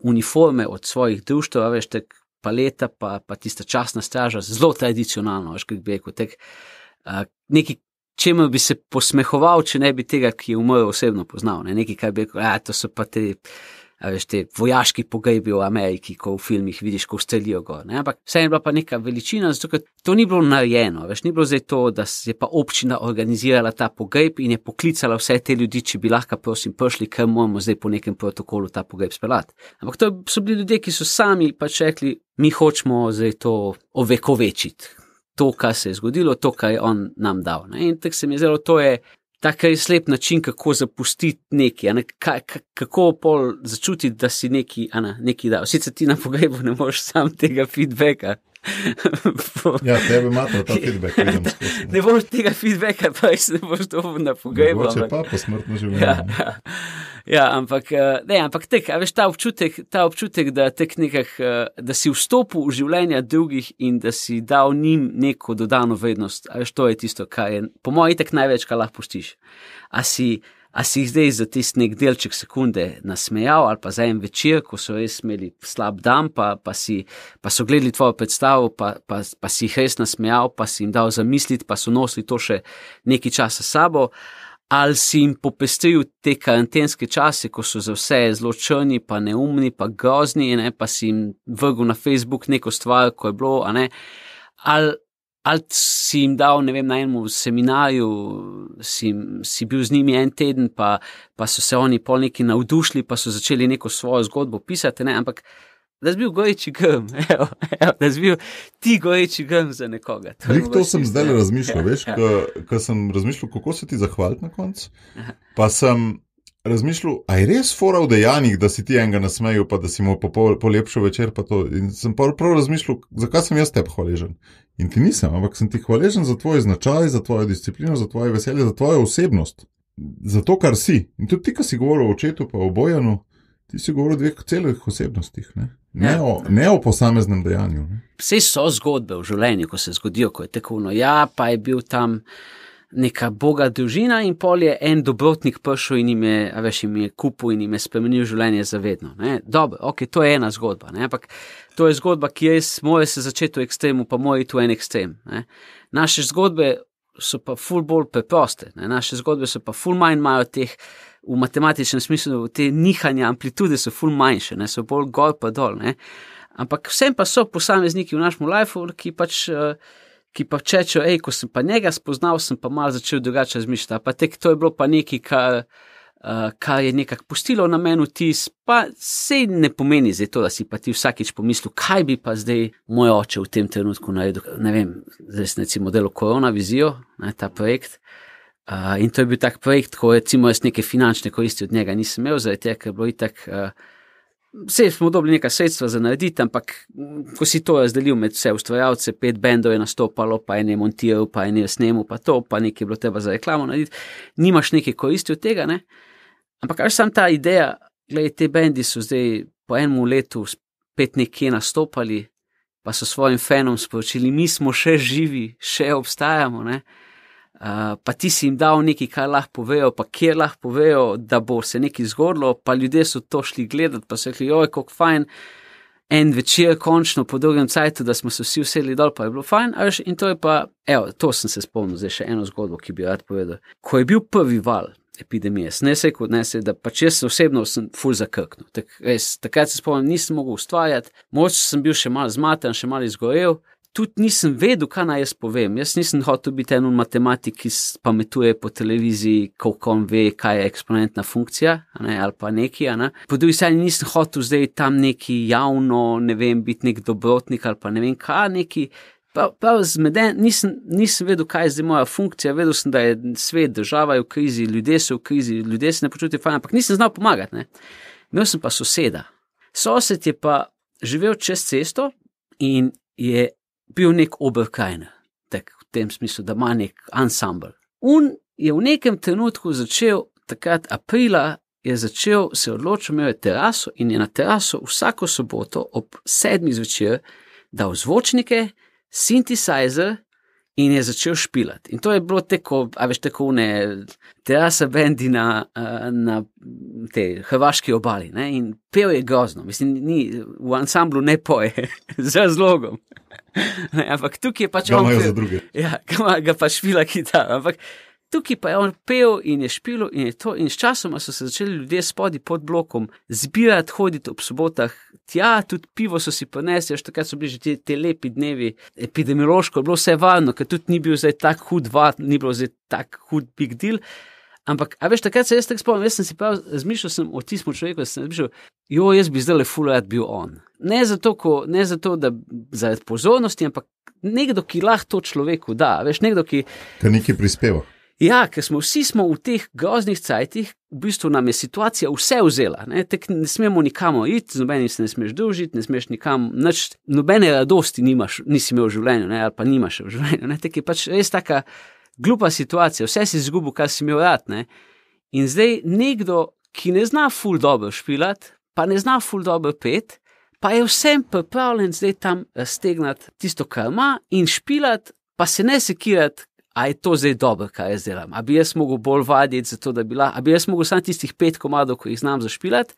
uniforme od svojih društev, tek paleta, pa tista častna straža, zelo tradicionalno, kako bi rekel, nekaj, čemu bi se posmehoval, če ne bi tega, ki je umrl, osebno poznal, ne, nekaj, kaj bi rekel, to so pa te vojaški pogrebi v Ameriki, ko v filmih vidiš, ko strelijo gor, ne, ampak vse je bila pa neka veličina, zato ker to ni bilo narejeno, ni bilo zdaj to, da je pa občina organizirala ta pogreb in je poklicala vse te ljudi, če bi lahko prosim prišli, ker moramo zdaj po nekem protokolu ta pogreb speljati. Ampak to so bili ljudje, ki so sami pač rekli, mi hočemo zdaj to ovekovečiti, to, kar se je zgodilo, to, kar je on nam dal, ne, in tako se mi je zdelo, to je tak slep način, kako zapustiti nekaj, kako pol začutiti, da si nekaj dal. Sicer ti na pogrebu ne moreš sam tega feedbacka. Ja, tebe imate ta feedback. Ne boš tega feedbacka, pa res ne boš dobil na pogrebu. Mogoče pa posmrtno življenje. Ja, ampak tek, ta občutek, da tek da si vstopil v življenja drugih in da si dal njim neko dodano vrednost, to je tisto, kar je, po mojem, itak največ, kar lahko pustiš. A si jih zdaj za tisti nek delček sekunde nasmejal, ali pa za en večer, ko so res imeli slab dan, pa so gledali tvojo predstavo, pa si jih res nasmejal, pa si jim dal zamisliti, pa so nosili to še nekaj časa s sabo, ali si jim popestril te karantenske čase, ko so za vse zelo črni, pa neumni, pa grozni, ne, pa si jim vrgel na Facebook neko stvar, ko je bilo, ali si jim dal, ne vem, na enem seminarju, si bil z njimi en teden, pa so se oni pol neki navdušili, pa so začeli neko svojo zgodbo pisati, ne, ampak da si bil goreči grm, da si bil ti goreči grm za nekoga. To sem zdaj razmišljal, veš, ko sem razmišljal, kako se ti zahvaliti na koncu, pa sem razmišljal, a je res fora v dejanjih, da si ti enega nasmejal, pa da si mu polepšal večer, pa to, in sem prav razmišljal, zakaj sem jaz tebi hvaležen. In ti nisem, ampak sem ti hvaležen za tvoj značaj, za tvojo disciplino, za tvoje veselje, za tvojo osebnost, za to, kar si. In tudi ti, ko si govoril o očetu pa o Bojanu, ti si govoril o dveh celih osebnostih, ne o posameznem dejanju. Vse so zgodbe v življenju, ko se zgodijo, ko je tekovno, pa je bil tam neka boga družina in pol je en dobrotnik prišel in jim je kupil in jim je spremenil življenje zavedno. Dobro, ok, to je ena zgodba, ampak to je zgodba, ki mora se začeti v ekstremu, pa mora iti v en ekstrem. Naše zgodbe so pa ful bolj preproste. Ne? Naše zgodbe so pa ful manj, imajo teh v matematičnem smislu, te nihanja, amplitude so ful manjše, ne? So bolj gor pa dol. Ne? Ampak vsem pa so posamezniki v našem lifeu, ki pa čečejo, ko sem pa njega spoznal, sem pa malo začel drugače razmišljati. Pa to je bilo pa nekaj, kar je nekako pustilo na meni vtis, pa sej ne pomeni zdaj to, da si pa ti vsakič pomislil, kaj bi pa zdaj moj oče v tem trenutku naredil, ne vem, zdaj sem recimo delal Koronavizijo, ta projekt, in to je bil tak projekt, ko recimo jaz neke finančne koristi od njega nisem imel, zaradi tega, ker je bilo itak, vse smo dobili neka sredstva za narediti, ampak ko si to razdelil med vse ustvarjalce, 5 bendov je nastopalo, pa en je montiral, pa en je snemal, pa to, pa nekaj je bilo treba za reklamo narediti, nimaš neke koristi od tega, ne? Ampak až sam ta ideja, gledaj, te bendi so zdaj po enem letu spet nekje nastopali, pa so svojim fanom sporočili, mi smo še živi, še obstajamo, ne? Pa ti si jim dal nekaj, kar lahko povejo, pa kjer lahko povejo, da bo se nekaj zgodilo, pa ljudje so to šli gledati, pa so rekli, kako fajn, en večer končno po dolgem cajtu, da smo se vsi usedli dol, pa je bilo fajn, in to je pa, to sem se spomnil, zdaj še eno zgodbo, ki bi rad povedal. Ko je bil prvi val epidemije, da pač jaz osebno sem ful zakrknil. Takrat se spomnim, nisem mogel ustvarjati, mogoče sem bil še malo zmatan, še malo izgorel, tudi nisem vedel, kaj naj jaz povem. Jaz nisem hotel biti en matematik, ki pametuje po televiziji, koliko on ve, kaj je eksponentna funkcija, ali pa neki. Po drugi strani nisem hotel zdaj tam neki javno, ne vem, biti nek dobrotnik ali pa ne vem kaj, neki. Prav zmeden, nisem vedel, kaj je zdaj moja funkcija, vedel sem, da je svet, država je v krizi, ljudje so v krizi, ljudje se ne počutijo fajn, ampak nisem znal pomagati. Ne? Imel sem pa soseda. Sosed je pa živel čez cesto in je bil nek oberkajner, tak v tem smislu, da ima nek ansambl. On je v nekem trenutku začel, takrat aprila, je začel se odločil, imel je teraso in je na teraso vsako soboto ob 7 zvečer dal zvočnike, synthesizer in je začel špilati. In to je bilo tako terasa bendi na tej hrvaški obali, ne? In pel je grozno. Mislim, v ansamblu ne poje, z razlogom. Ne, ampak tukaj je pač on pel. Ja, ga pa špila kitara, ampak tukaj pa je on pel in je špilo in je to, in s časoma so se začeli ljudje spodi pod blokom zbirati, hoditi ob sobotah, tja, tudi pivo so si ponesli, takrat so bili že te lepi dnevi, epidemiološko je bilo vse varno, ker tudi ni bil zdaj tak hud vat, ni bilo zdaj tak hud big deal, ampak, takrat se jaz tako spomnim, jaz sem si prav, razmišljal sem o tistem človeku, da sem razmišljal, jaz bi zdaj le ful rad bil on. Ne zato, da zaradi pozornosti, ampak nekdo, ki lahko to človeku da, nekdo, ki nekaj prispeva. Ja, ker vsi smo v teh groznih cajtih, v bistvu nam je situacija vse vzela, ne smemo nikamor iti, z nobenim se ne smeš družiti, ne smeš nikam, nobene radosti nisi imel v življenju, ali pa nimaš v življenju, tako je pač res taka glupa situacija, vse si izgubil, kar si imel rad, ne, in zdaj nekdo, ki ne zna ful dobro špilati, pa ne zna ful dobro pet, pa je vsem pripravljen zdaj tam raztegnati tisto, kar ima in špilati, pa se ne sekirati, a je to zdaj dobro, kaj jaz delam, a bi jaz mogel bolj vaditi za to, da bi a bi jaz mogel samo tistih 5 komadov, ko jih znam zašpilati.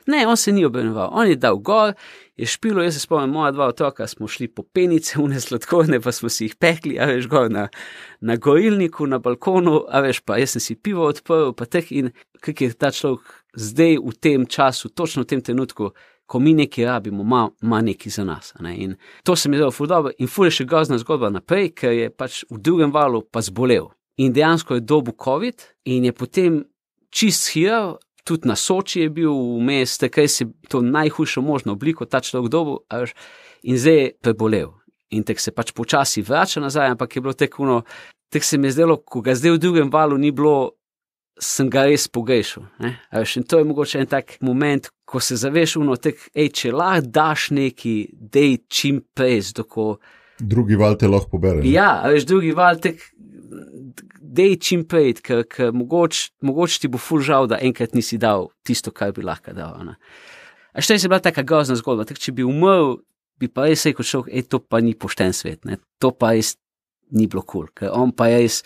Ne, on se ni obrnil, on je dal gor, je špilo, jaz se spomnim, moja 2 otroka smo šli po penice, une sladkorne, pa smo si jih pekli, gor na gorilniku, na balkonu, pa jaz sem si pivo odprl, pa tek in kak je ta človek zdaj v tem času, točno v tem trenutku, ko mi nekaj rabimo, ima nekaj za nas. Ne? In to se mi zdelo ful dobro in ful je še grozna zgodba naprej, ker je pač v drugem valu pa zbolel. In dejansko je dobil COVID in je potem čist shiral, tudi na Soči je bil vmes, takaj se to najhujšo možno obliko ta človek dobil in zdaj je prebolel. In tak se pač počasi vrača nazaj, ampak je bilo tako se mi je zdelo, ko ga zdaj v drugem valu ni bilo, sem ga res pogrešal. In to je mogoče en tak moment, ko se zaveš če lahko daš neki, dej čim prej, doko drugi val te lahko pobere. Ja, drugi val dej čim prej, ker mogoče ti bo ful žal, da enkrat nisi dal tisto, kar bi lahko dal. To je bila taka grozna zgodba, če bi umrl, bi pa res rekel človek, to pa ni pošten svet, ne? To pa res ni bilo cool, ker on pa je res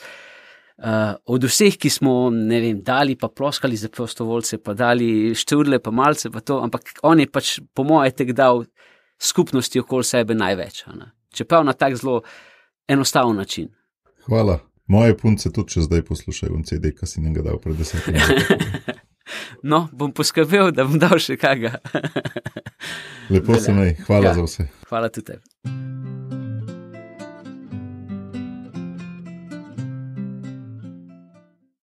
od vseh, ki smo, ne vem, dali pa ploskali za prostovoljce, pa dali štrudle pa malce pa to, ampak on je pač po moje tek dal skupnosti okoli sebe največ. Čeprav na tak zelo enostaven način. Hvala. Moje punce tudi še zdaj poslušajo CD, ki si njega dal pred 10 leti. No, bom poskrbel, da bom dal še kaga. Lepo se naj, hvala za vse. Hvala tudi tebi.